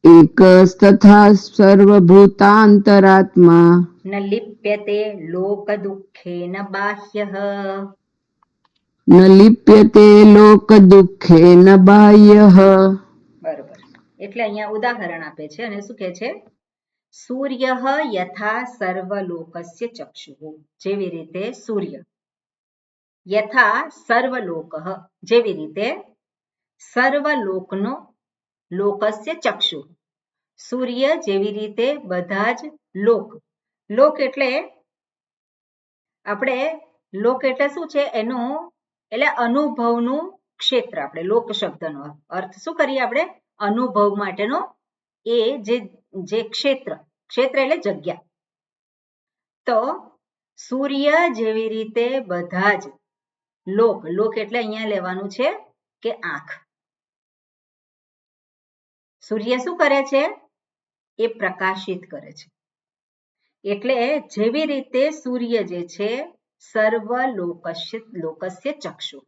એકસ્તથા સર્વભૂતાંતરાત્મા ન લિપ્યતે લોકદુઃખેન બાહ્યઃ ન લિપ્યતે લોકદુઃખેન બાહ્યઃ બરોબર એટલે અહીંયા ઉદાહરણ આપે છે અને શું કહે છે સૂર્યઃ યથા સર્વલોકસ્ય ચક્ષુઃ જેવી રીતે સૂર્ય યથા સર્વલોકઃ જેવી રીતે સર્વલોકનો લોકસ્ય ચક્ષુ સૂર્ય જેવી રીતે બધા જ લોક એટલે આપણે લોક એટલે શું છે એનું એટલે અનુભવનું ક્ષેત્ર આપણે લોક શબ્દનો અર્થ શું કરીએ આપણે અનુભવ માટેનો એ જે ક્ષેત્ર એટલે જગ્યા તો સૂર્ય જેવી રીતે બધા જ લોક એટલે અહીંયા લેવાનું છે કે આંખ સૂર્ય શું કરે છે એ પ્રકાશિત કરે છે એટલે જેવી રીતે સૂર્ય જે છે સર્વ લોકસ્ય ચક્ષુ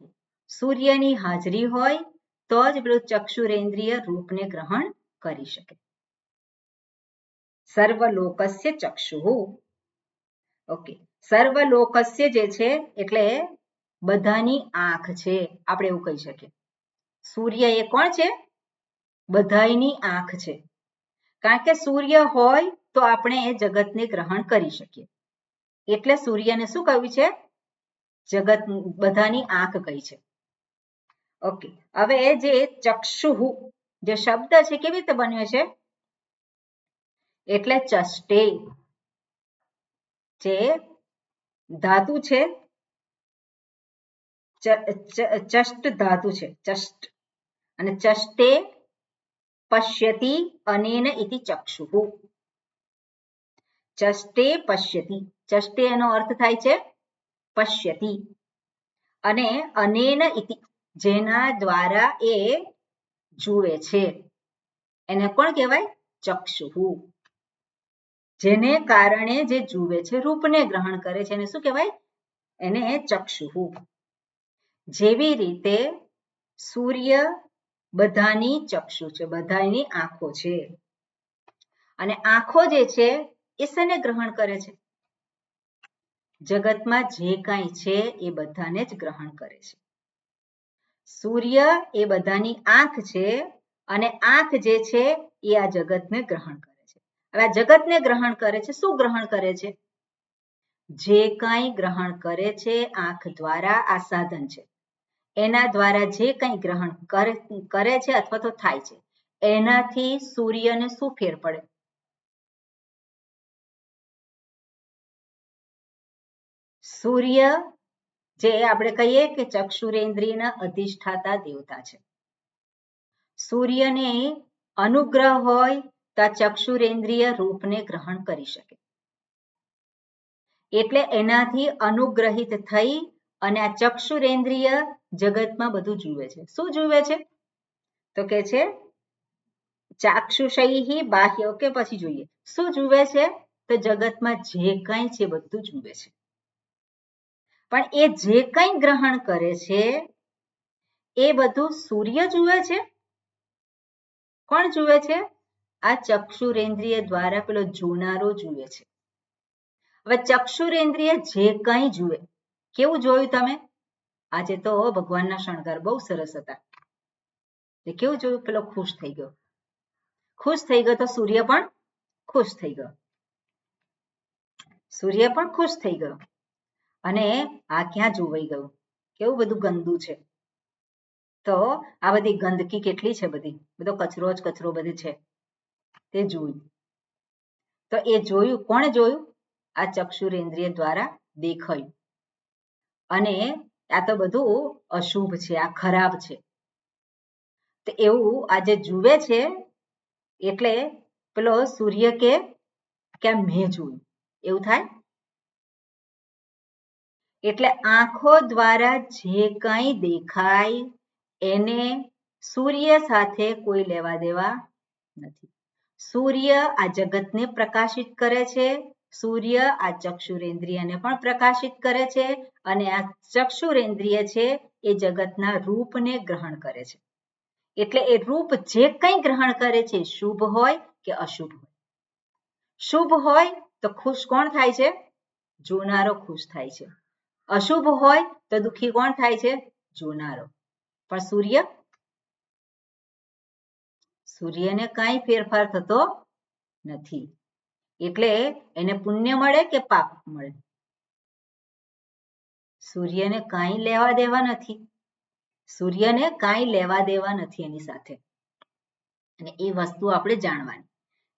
સૂર્યની હાજરી હોય તો જ પેલું ચક્ષુરેન્દ્રિય રૂપને ગ્રહણ કરી શકે સર્વલોકસ્ય ચક્ષુ ઓકે સર્વલોકસ્ય જે છે એટલે બધાની આંખ છે આપણે એવું કહી શકીએ સૂર્ય એ કોણ છે બધાની આંખ છે કારણ કે સૂર્ય હોય તો આપણે એ જગતને ગ્રહણ કરી શકીએ એટલે સૂર્યને શું કહ્યું છે જગત બધાની આંખ કહી છે ઓકે હવે જે ચક્ષુઃ જે શબ્દ છે કેવી રીતે બન્યો છે એટલે ચષ્ટે જે ધાતુ છે ચષ્ટ ધાતુ છે ચષ્ટ અને ચષ્ટે પશ્યતિ અનેન ઇતિ ચક્ષુઃ. ચષ્ટે પશ્યતિ, ચષ્ટે એનો અર્થ થાય છે પશ્યતિ, અને અનેન ઇતિ જેના દ્વારા એ જુએ છે એને કોણ કહેવાય? ચક્ષુઃ. જેને કારણે જે જુએ છે, રૂપને ગ્રહણ કરે છે એને શું કહેવાય? એને ચક્ષુઃ. જેવી રીતે સૂર્ય બધાની ચક્ષુ છે, બધાની આંખો છે, અને આંખો જે છે એ શેને ગ્રહણ કરે છે? જગતમાં જે કાંઈ છે એ બધાને જ ગ્રહણ કરે છે. સૂર્ય એ બધાની આંખ છે, અને આંખ જે છે એ આ જગતને ગ્રહણ કરે છે. હવે આ જગતને ગ્રહણ કરે છે, શું ગ્રહણ કરે છે? જે કાંઈ ગ્રહણ કરે છે આંખ દ્વારા, આ સાધન છે, એના દ્વારા જે કંઈ ગ્રહણ કરે છે અથવા તો થાય છે, એનાથી સૂર્યને શું ફેર પડે? સૂર્ય જે આપણે કહીએ કે ચક્ષુરેન્દ્રિયના અધિષ્ઠાતા દેવતા છે. સૂર્યને અનુગ્રહ હોય તો આ ચક્ષુરેન્દ્રિય રૂપને ગ્રહણ કરી શકે, એટલે એનાથી અનુગ્રહિત થઈ અને આ ચક્ષુરેન્દ્રિય જગતમાં બધું જુએ છે. શું જુએ છે? તો કે છે ચાક્ષુષૈહિ બાહ્ય. ઓકે, પછી જોઈએ શું જુએ છે? તો જગતમાં જે કંઈ છે બધું જુએ છે, પણ એ જે કંઈ ગ્રહણ કરે છે એ બધું સૂર્ય જુએ છે? કોણ જુએ છે? આ ચક્ષુરેન્દ્રિય દ્વારા પેલો જોનારો જુએ છે. હવે ચક્ષુરેન્દ્રિય જે કંઈ જુએ, કેવું જોયું તમે? આજે તો ભગવાનના શણગાર બહુ સરસ હતા. કેવું જોયું? પેલો ખુશ થઈ ગયો. ખુશ થઈ ગયો તો સૂર્ય પણ ખુશ થઈ ગયો. સૂર્ય પણ ખુશ થઈ ગયો. અને આ ક્યાં જોવાઈ ગયું? કેવું બધું ગંદુ છે. તો આ બધી ગંદકી કેટલી છે, બધો કચરો જ કચરો બધી છે, તે જોયું. તો એ જોયું, કોણે જોયું? આ ચક્ષુરેન્દ્રિય દ્વારા દેખાયું. અને આ તો બધું અશુભ છે, આ ખરાબ છે. તો એવું આજે જુએ છે, એટલે પેલો સૂર્ય કે મેં જોયું, એવું થાય. એટલે આંખો દ્વારા જે કંઈ દેખાય એને સૂર્ય સાથે કોઈ લેવા દેવા નથી. સૂર્ય આ જગતને પ્રકાશિત કરે છે, સૂર્ય આ ચક્ષુરેન્દ્રિયને પણ પ્રકાશિત કરે છે, અને આ ચક્ષુરેન્દ્રિય છે એ જગતના રૂપને ગ્રહણ કરે છે. એટલે એ રૂપ જે કંઈ ગ્રહણ કરે છે, શુભ હોય કે અશુભ હોય. શુભ હોય તો ખુશ કોણ થાય છે? જોનારો ખુશ થાય છે. અશુભ હોય તો દુઃખી કોણ થાય છે? જોનારો. પણ સૂર્યને કાંઈ ફેરફાર થતો નથી. એટલે એને પુણ્ય મળે કે પાપ મળે, સૂર્યને કાંઈ લેવા દેવા નથી. સૂર્યને કાંઈ લેવા દેવા નથી એની સાથે, અને એ વસ્તુ આપણે જાણવાની.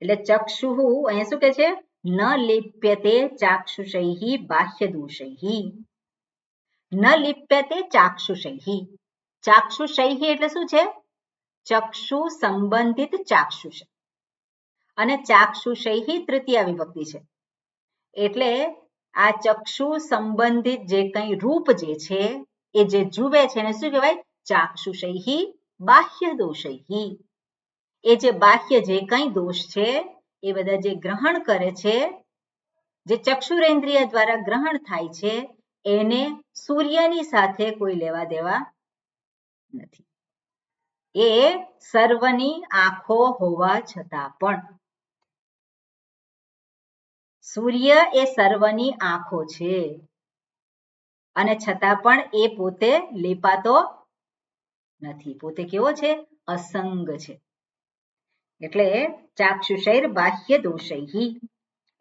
એટલે ચક્ષુઃ અહીંયા શું કહે છે? ન લિપ્યતે ચાક્ષુષૈહિ બાહ્ય દોષૈહિ. ન લિપ્યતે ચાક્ષુષૈહિ. ચાક્ષુષૈહિ એટલે શું છે? ચક્ષુ સંબંધિત ચાક્ષુષ, અને ચાક્ષુષૈહિ તૃતીયા વિભક્તિ છે. એટલે આ ચક્ષુ સંબંધિત જે કંઈ રૂપ જે છે એ જે જુએ છે એને શું કહેવાય? ચાક્ષુષૈહિ બાહ્ય દોષૈહિ. એ જે બાહ્ય જે કંઈ દોષ છે એ બધા જે ગ્રહણ કરે છે, જે ચક્ષુરેન્દ્રિય દ્વારા ગ્રહણ થાય છે, એને સૂર્યની સાથે કોઈ લેવા દેવા નથી. એ સર્વની આંખો હોવા છતાં પણ, સૂર્ય એ સર્વની આંખો છે, અને છતાં પણ એ પોતે લેપાતો નથી. પોતે કેવો છે? અસંગ છે. એટલે ચાક્ષુષૈર બાહ્ય દોષૈહિ.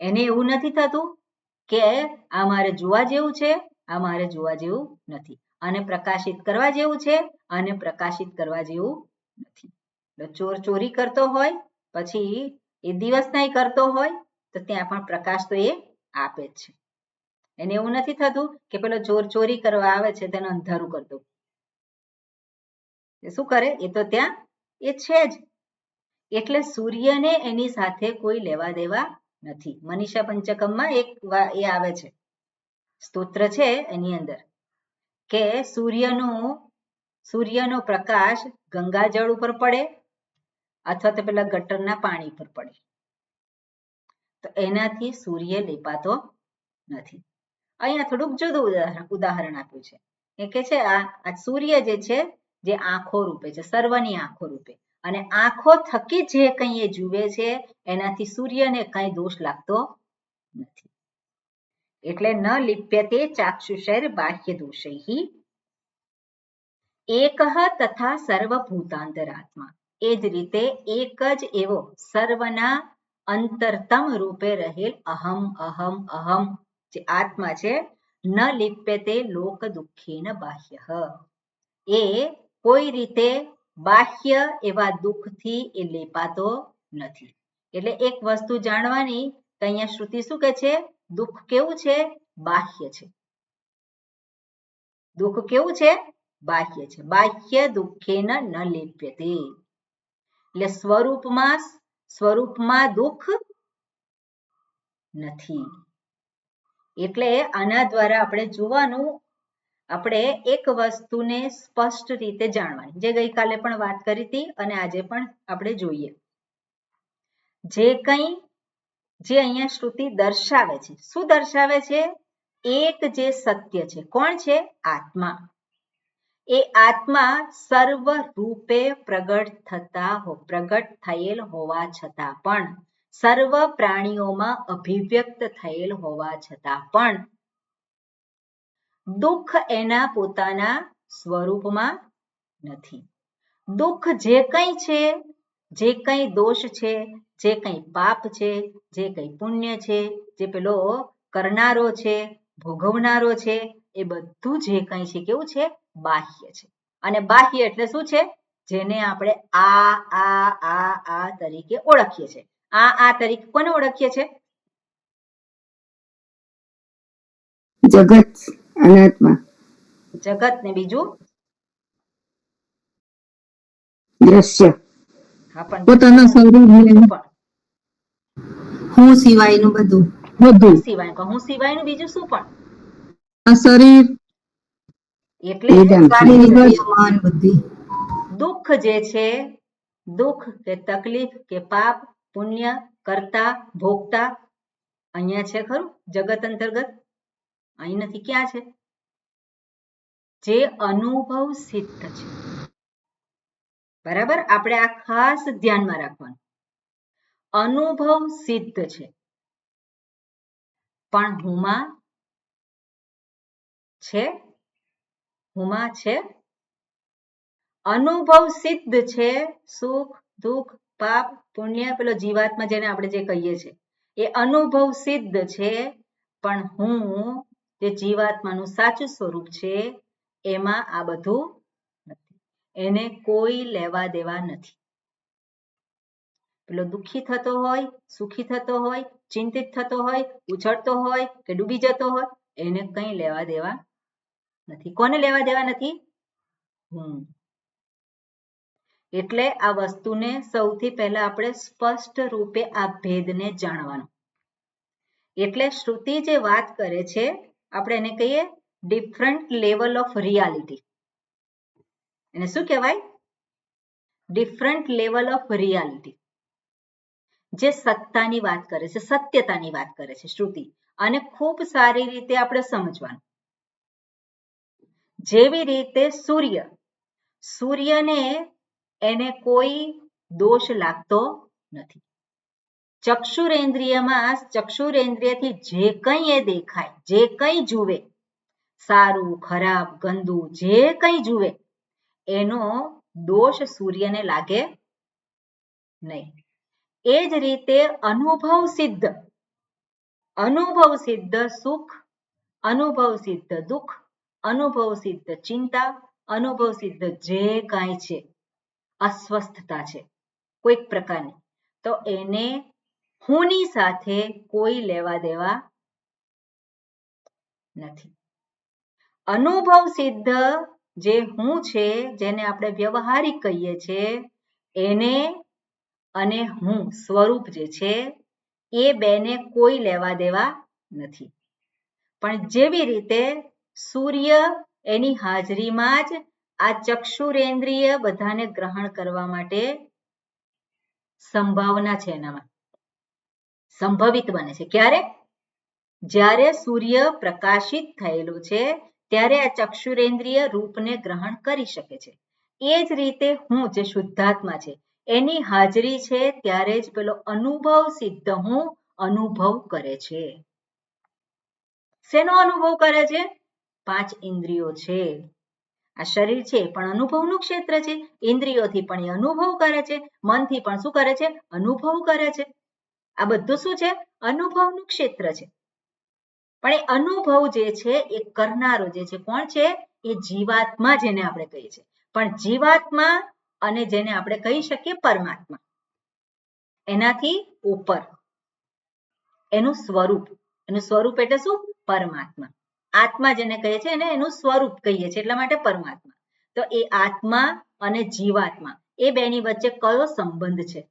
એને એવું નથી થતું કે આ મારે જોવા જેવું છે, આ મારે જોવા જેવું નથી, આને પ્રકાશિત કરવા જેવું છે, આને પ્રકાશિત કરવા જેવું નથી. ચોર ચોરી કરતો હોય પછી એ દિવસનાય કરતો હોય તો ત્યાં પણ પ્રકાશ તો એ આપે જ છે. એને એવું નથી થતું કે પેલો ચોર ચોરી કરવા આવે છે તેને અંધારું કરી દઉં. એ શું કરે? એ તો ત્યાં એ છે જ. એટલે સૂર્યને એની સાથે કોઈ લેવા દેવા નથી. મનીષા પંચકમમાં એક એ આવે છે, સ્તોત્ર છે એની અંદર કે સૂર્યનો પ્રકાશ ગંગાજળ ઉપર પડે અથવા તો પેલા ગટરના પાણી પર પડે તો એનાથી સૂર્ય લેપાતો નથી. અહીંયા થોડુંક જુદું ઉદાહરણ આપ્યું છે. એ કે છે આ સૂર્ય જે છે જે આંખો રૂપે છે, સર્વની આંખો રૂપે, અને આંખો થકી જે કંઈ એ જુએ છે એનાથી સૂર્યને કંઈ દોષ લાગતો નથી. એટલે ન લિપ્યતે ચાક્ષુષૈર બાહ્ય દોષૈઃ એકઃ તથા સર્વભૂતાંતરાત્મા. એ જ રીતે એક જ એવો સર્વના અંતરતમ રૂપે રહેલ અહમ અહમ અહમ જે આત્મા છે, ન લિપ્યતે લોક દુઃખેન બાહ્યઃ. એ કોઈ રીતે બાહ્ય એવા દુઃખથી એ લેપાતો નથી. એટલે એક વસ્તુ જાણવાની કે અહીંયા શ્રુતિ શું કહે છે? દુઃખ કેવું છે? બાહ્ય છે. દુઃખ કેવું છે? બાહ્ય છે. બાહ્ય દુઃખેન ન લિપ્યતે. એટલે સ્વરૂપમાં દુઃખ નથી. એટલે આના દ્વારા આપણે જોવાનું, આપણે એક વસ્તુને સ્પષ્ટ રીતે જાણવાની, જે ગઈકાલે પણ વાત કરી હતી અને આજે પણ આપણે જોઈએ. જે અહીંયા શ્રુતિ દર્શાવે છે, શું દર્શાવે છે? એક જે સત્ય છે, કોણ છે? આત્મા. એ આત્મા સર્વ રૂપે પ્રગટ થયેલ હોવા છતાં પણ, સર્વ પ્રાણીઓમાં અભિવ્યક્ત થયેલ હોવા છતાં પણ દુઃખ એના પોતાના સ્વરૂપમાં નથી. દુઃખ જે કંઈ છે, જે કંઈ દોષ છે, જે કંઈ પાપ છે, જે કંઈ પુણ્ય છે, જે પેલો કરનારો છે, ભોગવનારો છે, એ બધું જે કંઈ છે કેવું છે? બાહ્ય છે. અને બાહ્ય એટલે શું છે? જેને આપણે આ તરીકે ઓળખીએ છીએ. આ તરીકે કોને ઓળખીએ છીએ? જગત, અનાત્મા. જગત ને બીજું દ્રશ્ય. હા, પણ પોતાના શરીર હું સિવાયનું બધું. હું સિવાયનું બીજું શું પણ? આ શરીર એટલે મન બુદ્ધિ. દુઃખ જે છે, દુઃખ કે તકલીફ કે પાપ પુણ્ય કરતા ભોગતા અહીંયા છે ખરું જગત અંતર્ગત? અહીં નથી. ક્યાં છે? જે અનુભવ સિદ્ધ છે. બરાબર, આપણે આ ખાસ ધ્યાનમાં રાખવાનું. અનુભવ સિદ્ધ છે, પણ હુમાં છે. અનુભવ સિદ્ધ છે. સુખ દુઃખ પાપ પુણ્ય, પેલો જીવાત્મા જેને આપણે જે કહીએ છીએ એ અનુભવ સિદ્ધ છે, પણ હું જે જીવાત્માનું સાચું સ્વરૂપ છે એમાં આ બધું નથી. એને કોઈ લેવા દેવા નથી. પેલો દુઃખી થતો હોય, સુખી થતો હોય, ચિંતિત થતો હોય, ઉછળતો હોય કે ડૂબી જતો હોય, એને કંઈ લેવા દેવા નથી. કોને લેવા દેવા નથી? એટલે આ વસ્તુને સૌથી પહેલા આપણે સ્પષ્ટ રૂપે આ ભેદને જાણવાનું. એટલે શ્રુતિ જે વાત કરે છે આપણે એને કહીએ ડિફરન્ટ લેવલ ઓફ રિયાલિટી. એને શું કહેવાય? Different level of reality. જે સત્તાની વાત કરે છે, સત્યતાની વાત કરે છે શ્રુતિ, અને ખૂબ સારી રીતે આપણે સમજવાનું. જેવી રીતે સૂર્યને એને કોઈ દોષ લાગતો નથી. ચક્ષુરેન્દ્રિયથી જે કંઈ એ દેખાય, જે કંઈ જુએ, સારું ખરાબ ગંદુ જે કંઈ જુએ એનો દોષ સૂર્યને લાગે નહીં. એ જ રીતે અનુભવ સિદ્ધ સુખ, અનુભવ સિદ્ધ દુઃખ, અનુભવ સિદ્ધ ચિંતા, અનુભવ સિદ્ધ જે કાંઈ છે, અસ્વસ્થતા છે કોઈક પ્રકારની, તો એને હુંની સાથે કોઈ લેવા દેવા નથી. અનુભવ સિદ્ધ જે હું છે, જેને આપણે વ્યવહારિક કહીએ છીએ, એને અને હું સ્વરૂપ જે છે એ બેને કોઈ લેવા દેવા નથી. પણ જેવી રીતે સૂર્ય એની હાજરીમાં જ આ ચક્ષુરેન્દ્રિય બધાને ગ્રહણ કરવા માટે સંભાવના છે, એનામાં સંભવિત બને છે. ક્યારે? જ્યારે સૂર્ય પ્રકાશિત થયેલું છે ત્યારે આ ચક્ષુરેન્દ્રિય રૂપને ગ્રહણ કરી શકે છે. એ જ રીતે હું જે શુદ્ધાત્મા છે એની હાજરી છે ત્યારે જ પેલો અનુભવ સિદ્ધ હું અનુભવ કરે છે. શેનો અનુભવ કરે છે? 5 ઇન્દ્રિયો છે. આ શરીર છે પણ અનુભવનું ક્ષેત્ર છે. ઇન્દ્રિયોથી પણ એ અનુભવ કરે છે, મનથી પણ શું કરે છે? અનુભવ કરે છે. આ બધું શું છે? અનુભવનું ક્ષેત્ર છે. પણ એ અનુભવ જે છે એ કરનારો જે છે કોણ છે? એ જીવાત્મા, જેને આપણે કહીએ છીએ. પણ જીવાત્મા અને જેને આપણે કહી શકીએ પરમાત્મા, એનાથી ઉપર એનું સ્વરૂપ એટલે શું? પરમાત્મા. આત્મા જેને કહીએ છીએ એને એનું સ્વરૂપ કહીએ છીએ, એટલા માટે પરમાત્મા. તો એ આત્મા અને જીવાત્મા એ બેની વચ્ચે કયો સંબંધ છે?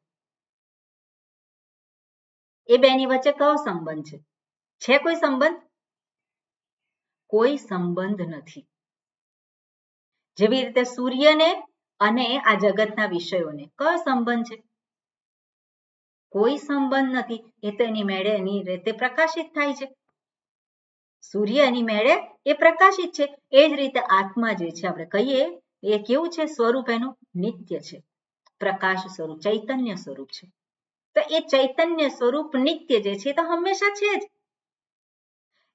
એ બેની વચ્ચે કયો સંબંધ છે? છે કોઈ સંબંધ? કોઈ સંબંધ નથી. જેવી રીતે સૂર્યને અને આ જગતના વિષયોને કયો સંબંધ છે? કોઈ સંબંધ નથી. એ તો એની મેળે એની રીતે પ્રકાશિત થાય છે. સૂર્ય એની મેળે એ પ્રકાશિત છે. એ જ રીતે આત્મા જે છે આપણે કહીએ એ કેવું છે? સ્વરૂપ એનું નિત્ય છે, પ્રકાશ સ્વરૂપ, ચૈતન્ય સ્વરૂપ છે. તો એ ચૈતન્ય સ્વરૂપ નિત્ય જે છે તો હંમેશા છે જ.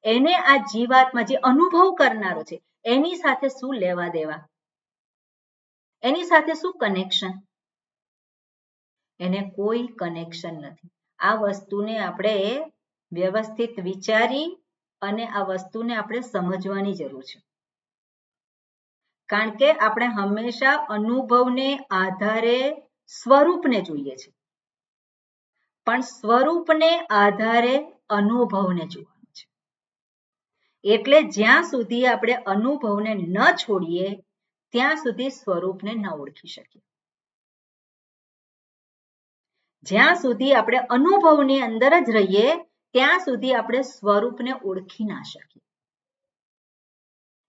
એને આ જીવાત્મા જે અનુભવ કરનારો છે એની સાથે શું લેવા દેવા? એની સાથે શું કનેક્શન? એને કોઈ કનેક્શન નથી. આ વસ્તુને આપણે વ્યવસ્થિત વિચારી અને આ વસ્તુને આપણે સમજવાની જરૂર છે. કારણ કે આપણે હંમેશા અનુભવને આધારે સ્વરૂપને જોઈએ છે, પણ સ્વરૂપને આધારે અનુભવને જોવાનું છે. એટલે જ્યાં સુધી આપણે અનુભવને ન છોડીએ ત્યાં સુધી સ્વરૂપને ન ઓળખી શકીએ. જ્યાં સુધી આપણે અનુભવની અંદર જ રહીએ ત્યાં સુધી આપણે સ્વરૂપને ઓળખી ના શકીએ.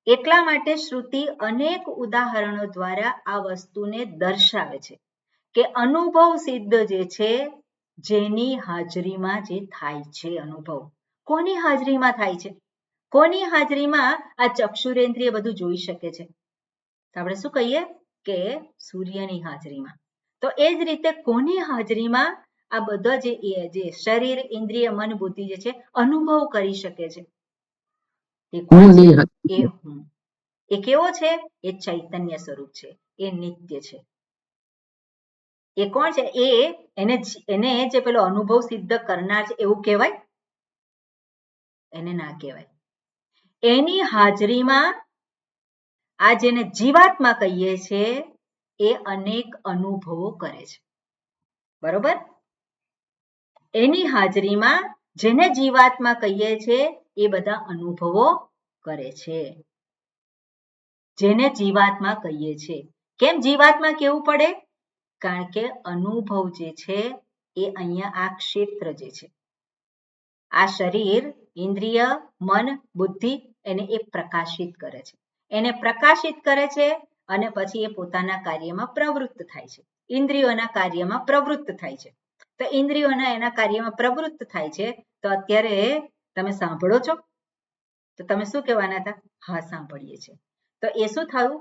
એટલા માટે શ્રુતિ અનેક ઉદાહરણો દ્વારા આ વસ્તુને દર્શાવે છે કે અનુભવ સિદ્ધ જે છે, જેની હાજરીમાં જે થાય છે અનુભવ, કોની હાજરીમાં થાય છે? કોની હાજરીમાં આ ચક્ષુરેન્દ્રિય બધું જોઈ શકે છે? આપણે શું કહીએ કે સૂર્યની હાજરીમાં. તો એ જ રીતે કોની હાજરીમાં આ બધા જે શરીર, ઇન્દ્રિય, મન, બુદ્ધિ જે છે અનુભવ કરી શકે છે? એ કોણ છે? એ હું. એ કેવો છે? એ ચૈતન્ય સ્વરૂપ છે, એ નિત્ય છે. એ કોણ છે? એને જે પેલો અનુભવ સિદ્ધ કરનાર છે એવું કહેવાય? એને ના કહેવાય. એની હાજરીમાં આ જેને જીવાત્મા કહીએ છીએ એ અનેક અનુભવો કરે છે. બરોબર? એની હાજરીમાં જેને જીવાત્મા કહીએ છીએ એ બધા અનુભવો કરે છે. જેને જીવાત્મા કહીએ છીએ. કેમ જીવાત્મા કહેવું પડે? કારણ કે અનુભવ જે છે એ અહીંયા આ ક્ષેત્ર જે છે, આ શરીર, ઇન્દ્રિય, મન, બુદ્ધિ એને એ પ્રકાશિત કરે છે. એને પ્રકાશિત કરે છે અને પછી એ પોતાના કાર્યમાં પ્રવૃત્ત થાય છે. ઇન્દ્રિયોના કાર્યમાં પ્રવૃત્ત થાય છે. તો ઇન્દ્રિયોના એના કાર્યમાં પ્રવૃત્ત થાય છે. તો અત્યારે તમે સાંભળો છો? તો તમે શું કહેવાના હતા? હા, સાંભળીએ છીએ. તો એ શું થયું?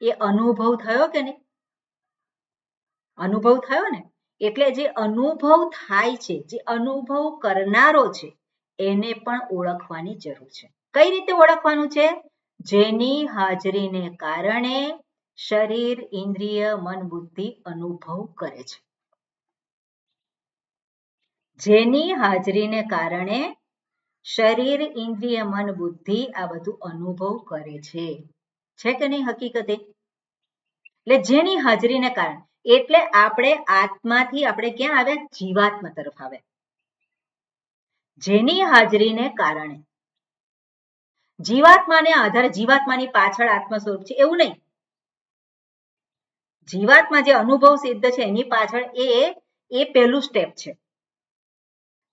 એ અનુભવ થયો કે નહીં? અનુભવ થયો ને? એટલે જે અનુભવ થાય છે, જે અનુભવ કરનારો છે એને પણ ઓળખવાની જરૂર છે. કઈ રીતે ઓળખવાનું છે? જેની હાજરીને કારણે શરીર, ઇન્દ્રિય, મન, બુદ્ધિ અનુભવ કરે છે. જેની હાજરીને કારણે શરીર, ઇન્દ્રિય, મન, બુદ્ધિ આ બધું અનુભવ કરે છે. છે કે નહીં હકીકતે? એટલે જેની હાજરીને કારણે, એટલે આપણે આત્માથી આપણે ક્યાં આવ્યા? જીવાત્મા તરફ આવ્યા. જેની હાજરીને કારણે જીવાત્માને આધારે જીવાત્માની પાછળ આત્મ સ્વરૂપ છે એવું નહીં. જીવાત્મા જે અનુભવ સિદ્ધ છે એની પાછળ એ પહેલું સ્ટેપ છે,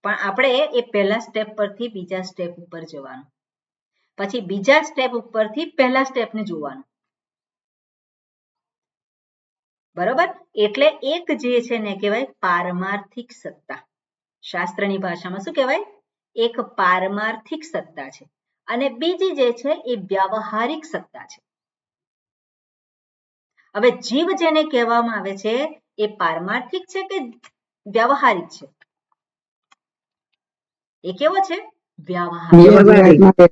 પણ આપણે એ પહેલા સ્ટેપ પરથી બીજા સ્ટેપ ઉપર જવાનું, પછી બીજા સ્ટેપ ઉપરથી પહેલા સ્ટેપને જોવાનું. બરોબર? એટલે એક જે છે ને કહેવાય પારમાર્થિક સત્તા. શાસ્ત્રની ભાષામાં શું કહેવાય? એક પારમાર્થિક સત્તા છે અને બીજી જે છે એ વ્યાવહારિક સત્તા છે. હવે જીવ જેને કહેવામાં આવે છે એ પારમાર્થિક છે કે વ્યાવહારિક છે? એ કેવો છે? વ્યાવહારિક.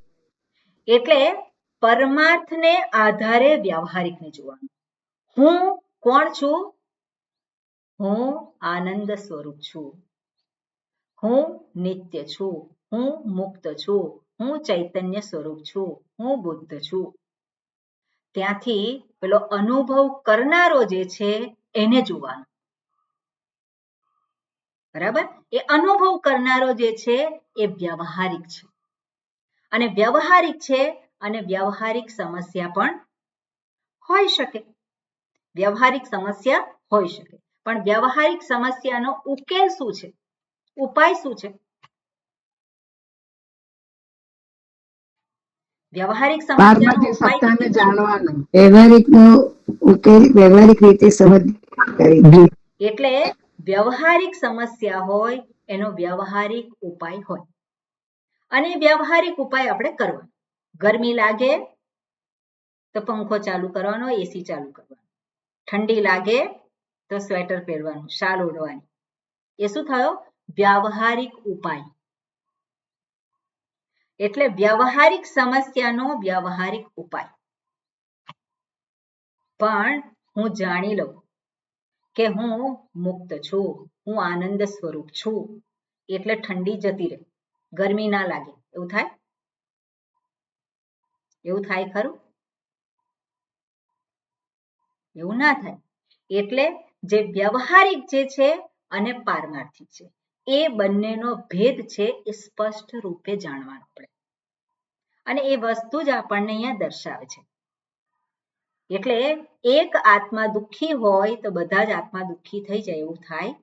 એટલે પરમાર્થને આધારે વ્યાવહારિકને જોવાનું. હું કોણ છું? હું આનંદ સ્વરૂપ છું, હું નિત્ય છું, હું મુક્ત છું, હું ચૈતન્ય સ્વરૂપ છું, હું બુદ્ધ છું. ત્યાંથી પેલો અનુભવ કરનારો જે છે એને જોવાનો. બરાબર? એ અનુભવ કરનારો જે છે એ વ્યાવહારિક છે અને વ્યવહારિક છે અને વ્યવહારિક સમસ્યા પણ હોઈ શકે. વ્યવહારિક સમસ્યા હોઈ શકે, પણ વ્યવહારિક સમસ્યાનો ઉકેલ શું છે? ઉપાય શું છે? વ્યવહારિક સમસ્યાનો ઉપાય જાણવાનું, વ્યવહારિકનો ઉકેલ વ્યવહારિક રીતે સમજ કરી. એટલે વ્યવહારિક સમસ્યા હોય એનો વ્યવહારિક ઉપાય હોય અને વ્યવહારિક ઉપાય આપણે કરવાનો. ગરમી લાગે તો પંખો ચાલુ કરવાનો, એસી ચાલુ કરવાનો. ઠંડી લાગે તો સ્વેટર પહેરવાનું, શાલ ઓઢવાની. એ શું થયો? વ્યવહારિક ઉપાય. એટલે વ્યવહારિક સમસ્યાનો વ્યવહારિક ઉપાય. પણ હું જાણી લઉં કે હું મુક્ત છું, હું આનંદ સ્વરૂપ છું, એટલે ઠંડી જતી રહે, ગરમી ના લાગે. એવું થાય? એવું થાય ખરું? એવું ના થાય. એટલે જે વ્યવહારિક જે છે અને પારમાર્થિક છે એ બંનેનો ભેદ છે એ સ્પષ્ટ રૂપે જાણવાનું પડે અને એ વસ્તુ જ આપણને અહીંયા દર્શાવે છે. એટલે એક આત્મા દુઃખી હોય તો બધા જ આત્મા દુઃખી થઈ જાય એવું થાય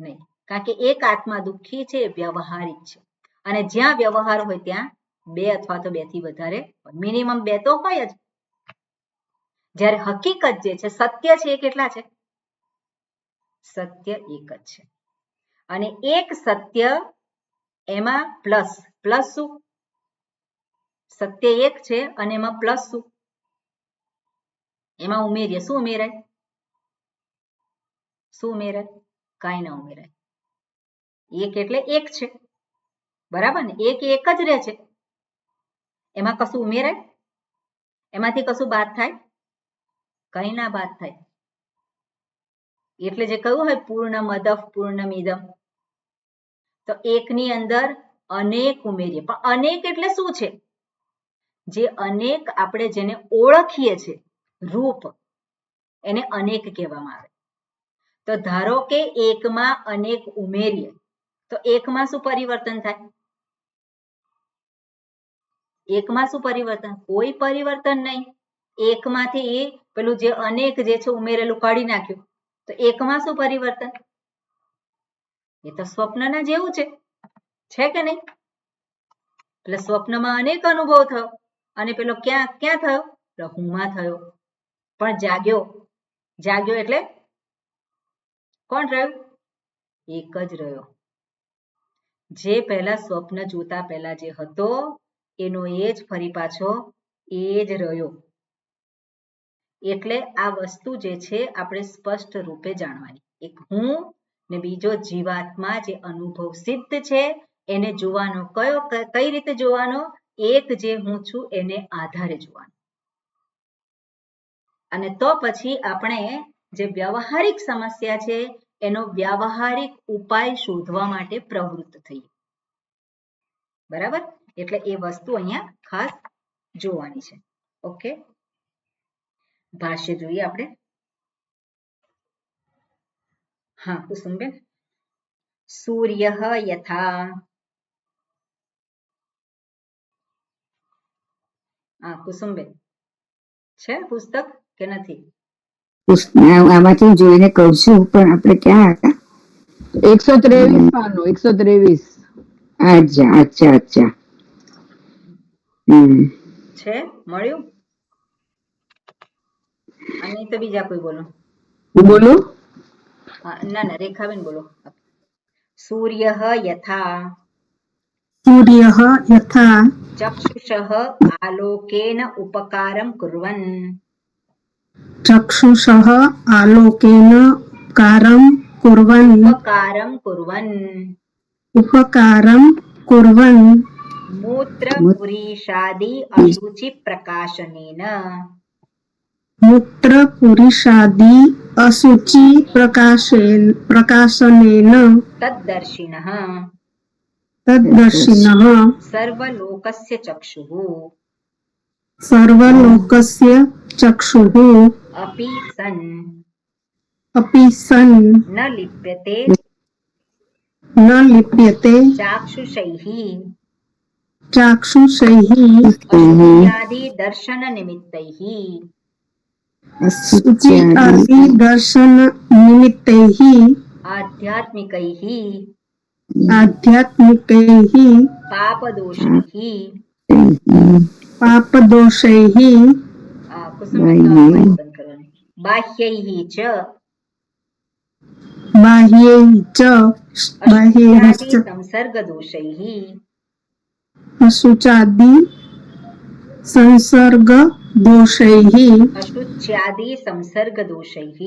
નહીં, કારણ કે એક આત્મા દુઃખી છે એ વ્યવહારિક છે અને જ્યાં વ્યવહાર હોય ત્યાં બે અથવા તો બેથી વધારે મિનિમમ બે તો હોય જ. જ્યારે હકીકત જે છે સત્ય છે એ કેટલા છે? સત્ય એક જ છે અને એક સત્ય એમાં પ્લસ શું? સત્ય એક છે અને એમાં પ્લસ શું? એમાં ઉમેરીએ. શું ઉમેરાય? શું ઉમેરાય? કાંઈ ના ઉમેરાય. એક એટલે એક છે, બરાબર ને? એક જ રહે છે, એમાં કશું ઉમેરાય? એમાંથી કશું બાદ થાય? કંઈ ના બાદ થાય. એટલે જે કહ્યું હોય પૂર્ણમદ પૂર્ણમિદમ, તો એકની અંદર અનેક ઉમેરીએ. પણ અનેક એટલે શું છે? જે અનેક આપણે જેને ઓળખીએ છીએ રૂપ, એને અનેક કહેવામાં આવે. તો ધારો કે એકમાં અનેક ઉમેરીએ તો એકમાં શું પરિવર્તન થાય? એકમાં શું પરિવર્તન? કોઈ પરિવર્તન નહીં. એકમાંથી પેલું જે અનેક જે છે ઉમેરેલું કાઢી નાખ્યું તો એકમાં શું પરિવર્તન? એ તો સ્વપ્નના જેવું છે કે નહીં? એટલે સ્વપ્નમાં અનેક અનુભવ થયો અને પેલો ક્યાં થયો? હુંમાં થયો. પણ જાગ્યો એટલે કોણ રહ્યું? એક જ રહ્યો. જે પહેલા સ્વપ્ન જોતા પહેલા જે હતો એનો એ જ ફરી પાછો એ જ રહ્યો. એટલે આ વસ્તુ જે છે આપણે સ્પષ્ટ રૂપે જાણવાની. એક હું ને બીજો જીવાત્મા જે અનુભવ સિદ્ધ છે એને જોવાનો. કઈ રીતે જોવાનો? એક જે હું છું એને આધારે જોવાનો. અને તો પછી આપણે જે વ્યવહારિક સમસ્યા છે એનો વ્યવહારિક ઉપાય શોધવા માટે પ્રવૃત્ત થઈએ. બરાબર? એટલે એ વસ્તુ અહીંયા ખાસ જોવાની છે. ઓકે, ભાષ્ય જોઈએ આપણે. હા કુસુમબેન. સૂર્ય યથા હા કુસુમબેન, છે પુસ્તક કે નથી? આમાંથી જોઈને કહું છું, પણ આપણે ક્યાં હતા? 123 પાનું, 123. અચ્છા અચ્છા અચ્છા. છે મળ્યું? અને તો બીજા કોઈ બોલો. હું બોલું? ના ના, રેખાબેન બોલો. સૂર્યઃ યથા સૂર્યઃ યથા ચક્ષુષઃ આલોકેન ઉપકારં કુર્વન ચક્ષુષઃ આલોકેન ઉપકારં કુર્વન ઉપકારં કુર્વન મૂત્રપુરીષાદિ અશુચિ પ્રકાશનેન મૂત્રપુરીષાદિ અશુચિ પ્રકાશનેન તદ્દર્શિનઃ તદ્દર્શિનઃ સર્વલોકસ્ય ચક્ષુઃ સર્વલોકસ્ય ચક્ષુઃ અપી સન અપી સન ન લિપ્યતે ન લિપ્યતે ચાક્ષુષૈઃ ચાક્ષુષૈઃ અશુચ્યાદિ દર્શન નિમિત્તૈઃ શુચિ આદિ દર્શન નિમિત્તૈઃ આધ્યાત્મિકૈઃ આધ્યાત્મિકૈઃ પાપદોષૈઃ પાપદોષૈઃ કુસુમબેન તમારી બંધ કરવાની બાહ્યૈઃ ચ બાહ્યૈ ચ અશુચ્યાદિ સંસર્ગદોષૈઃ અશુચાદિ સંસર્ગ દોષૈઃ અશુચ્યાદિ સંસર્ગદોષૈઃ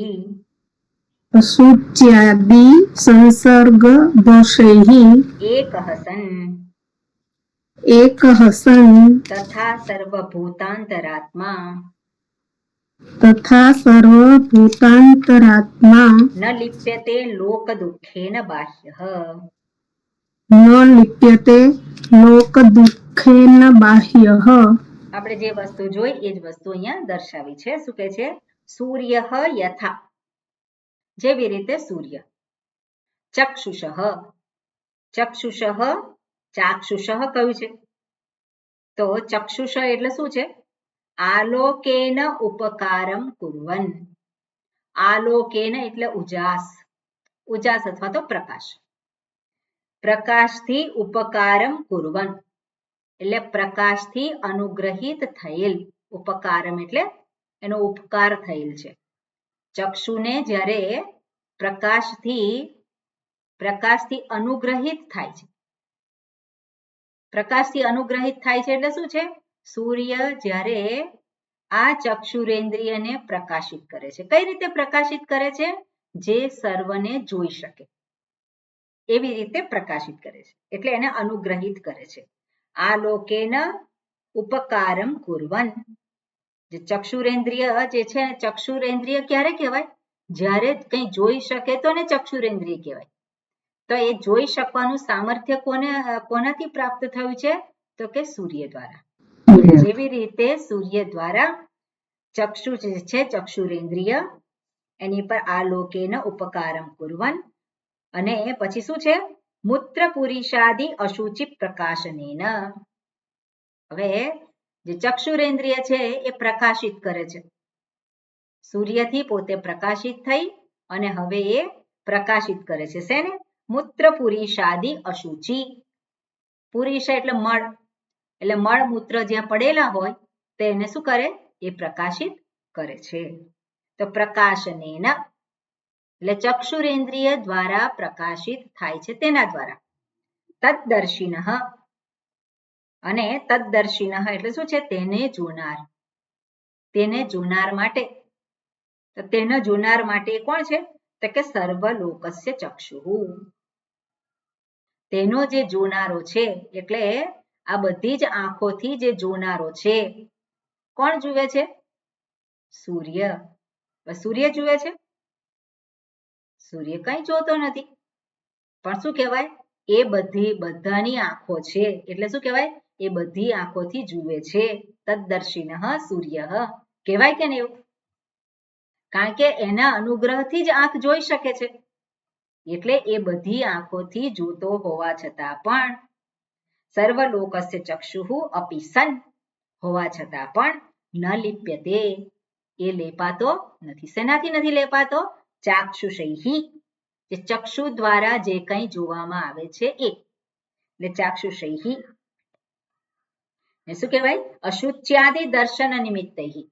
અશુચ્યાદિ સંસર્ગ દોષૈઃ એકઃ સન એકઃ સન તથા સર્વભૂતાંતરાત્મા તથા સર્વભૂતાંતરાત્મા ન લિપ્યતે લોકદુઃખેન બાહ્યઃ ન લિપ્યતે લોકદુઃખેન બાહ્યઃ. આપણે જે વસ્તુ જોઈ એ જ વસ્તુ અહીંયા દર્શાવી છે. શું કહે છે? સૂર્યઃ યથા, જેવી રીતે સૂર્ય. ચક્ષુષઃ, ચક્ષુષઃ ચાક્ષુષઃ કયું છે? તો ચક્ષુષ એટલે શું છે? આલોકેન ઉપકારમ કુર્વન. આલોકેન એટલે ઉજાસ, ઉજાસ અથવા તો પ્રકાશ. પ્રકાશથી ઉપકારમ કુર્વન એટલે પ્રકાશથી અનુગ્રહિત થયેલ. ઉપકારમ એટલે એનો ઉપકાર થયેલ છે. ચક્ષુને જ્યારે પ્રકાશથી અનુગ્રહિત થાય છે. પ્રકાશથી અનુગ્રહિત થાય છે એટલે શું છે? સૂર્ય જ્યારે આ ચક્ષુરેન્દ્રિયને પ્રકાશિત કરે છે. કઈ રીતે પ્રકાશિત કરે છે? જે સર્વને જોઈ શકે એવી રીતે પ્રકાશિત કરે છે. એટલે એને અનુગ્રહિત કરે છે. આલોકેન ઉપકારમ કુર્વન. જે ચક્ષુરેન્દ્રિય જે છે, ચક્ષુરેન્દ્રિય ક્યારે કહેવાય? જ્યારે કંઈ જોઈ શકે તો ને ચક્ષુરેન્દ્રિય કહેવાય. તો એ જોઈ શકવાનું સામર્થ્ય કોનાથી પ્રાપ્ત થયું છે? તો કે સૂર્ય દ્વારા. જેવી રીતે સૂર્ય દ્વારા ચક્ષુ જે છે, ચક્ષુરેન્દ્રિય એની પર આલોકેન ઉપકારમ કુર્વન. અને પછી શું છે? મૂત્રપુરીષાદિ અશુચિ પ્રકાશનેન. હવે જે ચક્ષુરેન્દ્રિય છે એ પ્રકાશિત કરે છે. સૂર્યથી પોતે પ્રકાશિત થઈ અને હવે એ પ્રકાશિત કરે છે. શેને? મૂત્રપુરીષાદિ અશુચિ. પુરીષ એટલે મળ, એટલે મળમૂત્ર જ્યાં પડેલા હોય તો એને શું કરે? એ પ્રકાશિત કરે છે. તો પ્રકાશનેન એટલે ચક્ષુરેન્દ્રિય દ્વારા પ્રકાશિત થાય છે, તેના દ્વારા. તદ્દર્શિનઃ, અને તદ્દર્શિનઃ એટલે શું છે? તેને જોનાર. તેને જોનાર માટે. તો તેને જોનાર માટે કોણ છે? તો કે સર્વલોકસ્ય ચક્ષુઃ. તેનો જે જોનારો છે એટલે આ બધી જ આંખોથી જે જોનારો છે, કોણ જુએ છે? સૂર્ય. સૂર્ય જુએ છે? સૂર્ય કંઈ જોતો નથી, પણ શું કહેવાય? એ બધાની આંખો છે એટલે શું કહેવાય? એ બધી આંખોથી જુએ છે. તદ્દર્શિનઃ સૂર્ય કહેવાય કે નહીં? કારણ કે એના અનુગ્રહથી જ આંખ જોઈ શકે છે. એટલે એ બધી આંખોથી જોતો હોવા છતાં પણ સર્વલોકસ્ય ચક્ષુઃ અપી સન, હોવા છતાં પણ ન લિપ્યતે, એ લેપાતો નથી. શેનાથી નથી લેપાતો? ચાક્ષુષૈહી, જે ચક્ષુ દ્વારા જે કંઈ જોવામાં આવે છે એ, એટલે ચાક્ષુષૈહી. શું કહેવાય? અશુચ્યાદિ દર્શન નિમિત્તૈહી,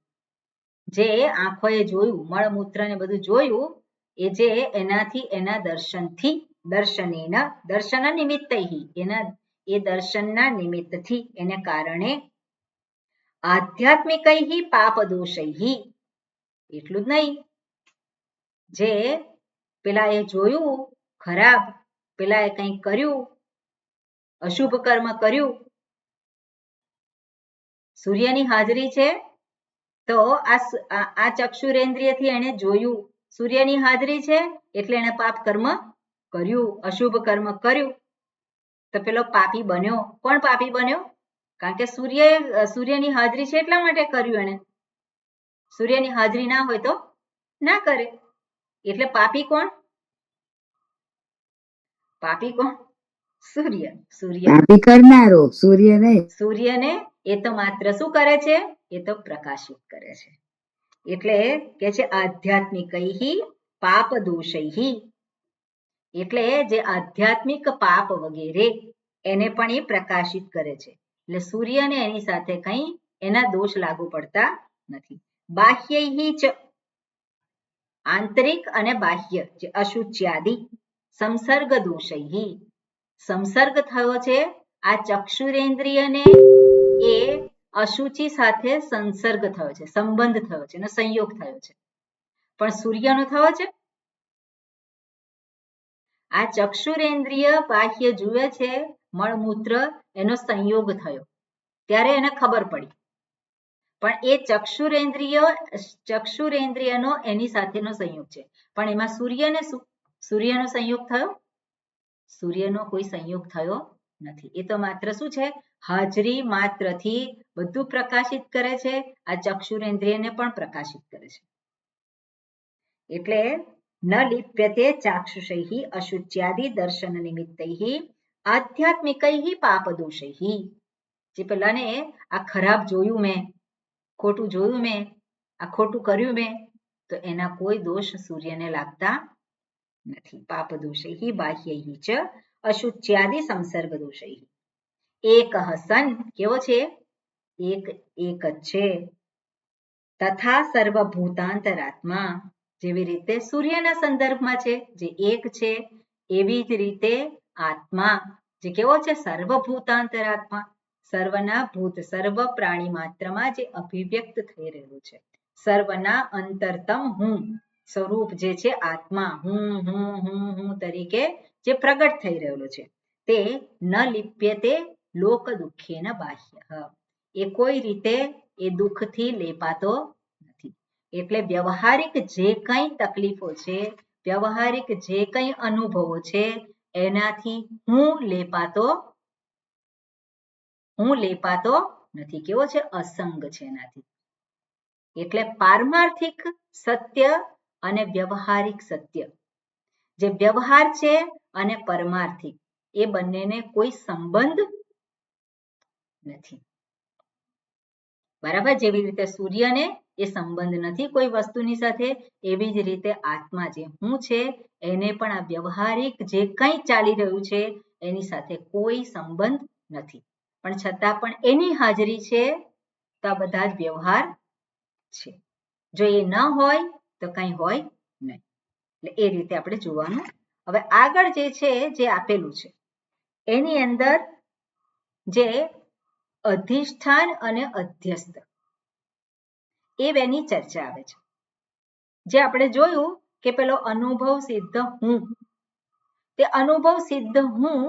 જે આંખોએ જોયું, મળમૂત્ર ને બધું જોયું, એ જે એનાથી, એના દર્શનથી, દર્શનેન, દર્શન નિમિત્તૈહી, એના એ દર્શનના નિમિત્તથી, એને કારણે આધ્યાત્મિકૈહી પાપ દોષૈહી, એટલું જ નહીં, જે પેલા એ જોયું ખરાબ, પેલા એ કંઈક કર્યું, અશુભ કર્મ કર્યું, સૂર્યની હાજરી છે તો આ ચક્ષુરેન્દ્રિયથી એને જોયું, સૂર્યની હાજરી છે એટલે એને પાપ કર્મ કર્યું, અશુભ કર્મ કર્યું, તો પેલો પાપી બન્યો. કોણ પાપી બન્યો? કારણ કે સૂર્યની હાજરી છે એટલા માટે કર્યું એને. સૂર્યની હાજરી ના હોય તો ના કરે. એટલે પાપી કોણ? પાપી કોણ? સૂર્ય. સૂર્ય પાપી કરનારો સૂર્ય નહીં. સૂર્યને એ તો માત્ર શું કરે છે? એ તો પ્રકાશિત કરે છે. એટલે કે છે આધ્યાત્મિકૈહી પાપ દોષૈહી, એટલે જે આધ્યાત્મિક પાપ વગેરે એને પણ એ પ્રકાશિત કરે છે. એટલે સૂર્યને એની સાથે કંઈ એના દોષ લાગુ પડતા નથી. બાહ્યૈહી ચ, આંતરિક અને બાહ્ય જે અશુચ્યાદિ સંસર્ગ દોષૈહી, સંસર્ગ થયો છે આ ચક્ષુરેન્દ્રિયને, એ અશુચિ સાથે સંસર્ગ થયો છે, સંબંધ થયો છે, એનો સંયોગ થયો છે. પણ સૂર્યનો થયો છે? આ ચક્ષુરેન્દ્રિય બાહ્ય જુએ છે, મળમૂત્ર એનો સંયોગ થયો ત્યારે એને ખબર પડી. પણ એ ચક્ષુરેન્દ્રિયનો એની સાથેનો સંયોગ છે. પણ એમાં સૂર્યને શું? સૂર્યનો સંયોગ થયો? સૂર્યનો કોઈ સંયોગ થયો નથી. એ તો માત્ર શું છે? હાજરી માત્રથી બધું પ્રકાશિત કરે છે. આ ચક્ષુરેન્દ્રિયને પણ પ્રકાશિત કરે છે. એટલે ન લિપ્યતે ચાક્ષુષૈહી અશુચ્યાદિ દર્શન નિમિત્તૈહી આધ્યાત્મિકૈહી પાપદોષૈહી, જે પેલાને આ ખરાબ જોયું મેં, ખોટું જોયું મેં, આ ખોટું કર્યું મેં, તો એના કોઈ દોષ સૂર્યને લાગતા નથી. પાપ દોષૈહી બાહ્યૈહી ચ અશુચ્યાદિ સંસર્ગ દોષૈહી. એક સન, કેવો છે? એક જ છે. તથા સર્વભૂતાંતરાત્મા, જેવી રીતે સૂર્યના સંદર્ભમાં છે જે એક છે, એવી જ રીતે આત્મા જે કેવો છે? સર્વભૂતાંતરાત્મા, સર્વના ભૂત, સર્વ પ્રાણી માત્રમાં જે અભિવ્યક્ત થઈ રહ્યું છે, સર્વના અંતરતમ હું સ્વરૂપ જે છે આત્મા, હું તરીકે જે પ્રગટ થઈ રહેલું છે, તે ન લિપ્યતે લોક દુઃખેન બાહ્ય, એ કોઈ રીતે એ દુઃખથી લેપાતો નથી. એટલે વ્યવહારિક જે કંઈ તકલીફો છે, વ્યવહારિક જે કંઈ અનુભવો છે, એનાથી હું લેપાતો નથી. કેવો છે? અસંગ છે એનાથી. એટલે પારમાર્થિક સત્ય અને વ્યવહારિક સત્ય, જે વ્યવહાર છે અને પરમાર્થિક, એ બંનેને કોઈ સંબંધ નથી. બરાબર? જેવી રીતે સૂર્યને એ સંબંધ નથી કોઈ વસ્તુની સાથે, એવી જ રીતે આત્મા જે હું છે એને પણ આ વ્યવહારિક જે કંઈ ચાલી રહ્યું છે એની સાથે કોઈ સંબંધ નથી. પણ છતાં પણ એની હાજરી છે તો આ બધા જ વ્યવહાર છે. જો એ ન હોય તો કંઈ હોય નહીં. એટલે એ રીતે આપણે જોવાનું. હવે આગળ જે છે જે આપેલું છે એની અંદર જે અધિષ્ઠાન અને અધ્યસ્ત, એ બેની ચર્ચા આવે છે. જે આપણે જોયું કે પેલો અનુભવ સિદ્ધ હું, તે અનુભવ સિદ્ધ હું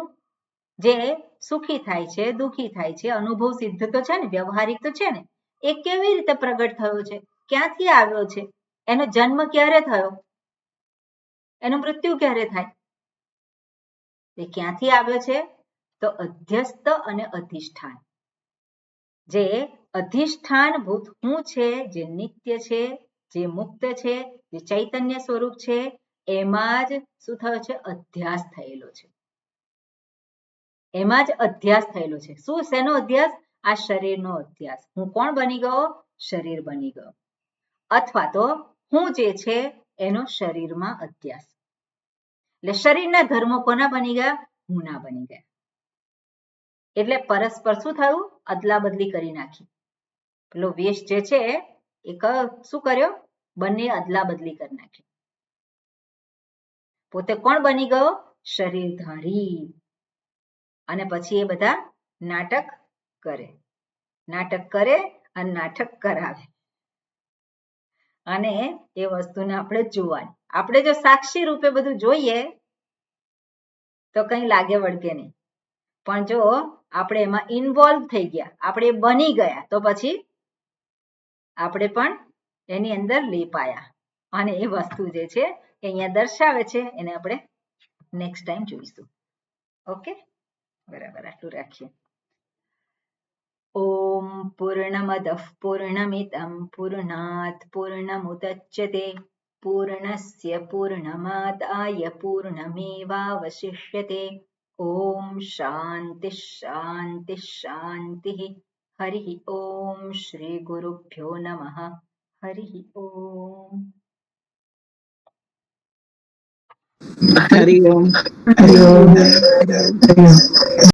જે સુખી થાય છે, દુઃખી થાય છે, અનુભવ સિદ્ધ તો છે ને, વ્યવહારિક તો છે ને, એ કેવી રીતે પ્રગટ થયો છે? ક્યાંથી આવ્યો છે? એનો જન્મ ક્યારે થયો? એનું મૃત્યુ ક્યારે થાય? એ ક્યાંથી આવ્યો છે? તો અધ્યસ્ત અને અધિષ્ઠાન. જે અધિષ્ઠાન ભૂત હું છે, જે નિત્ય છે, જે મુક્ત છે, જે ચૈતન્ય સ્વરૂપ છે, એમાં જ શું થયો છે? અધ્યાસ થયેલો છે. એમાં જ અધ્યાસ થયેલો છે. શું? શેનો અધ્યાસ? આ શરીરનો અધ્યાસ. હું કોણ બની ગયો? શરીર બની ગયો. અથવા તો હું જે છે એનો શરીરમાં અધ્યાસ. એટલે શરીરના ધર્મો કોના બની ગયા? હુંના બની ગયા. એટલે પરસ્પર શું થયું? અદલા બદલી કરી નાખી. પેલો વેશ જે છે એ શું કર્યો? બંને અદલા બદલી કરી નાખી. પોતે કોણ બની ગયો? શરીરધારી. અને પછી એ બધા નાટક કરે. નાટક કરે અને નાટક કરાવે. અને એ વસ્તુને આપણે જોવાની. આપણે જો સાક્ષી રૂપે બધું જોઈએ તો કંઈ લાગે વળગે નહીં. પણ જો આપણે એમાં ઇન્વોલ્વ થઈ ગયા, આપણે બની ગયા, તો પછી આપણે પણ એની અંદર લેપાયા. અને એ વસ્તુ જે છે એ અહીંયા દર્શાવે છે, એને આપણે નેક્સ્ટ ટાઈમ જોઈશું. ઓકે, બરાબર, આટલું રાખીએ. ઓમ પૂર્ણમદઃ પૂર્ણમિદં પૂર્ણાત પૂર્ણમુદચ્યતે પૂર્ણસ્ય પૂર્ણમાદાય પૂર્ણમેવાવશિષ્યતે. ઓમ શાંતિ શાંતિ શાંતિ. હરિ ઓમ શ્રી ગુરુભ્યો નમઃ. હરિ ઓમ. હરિ ઓમ. હરિ ઓમ. હરિ ઓમ.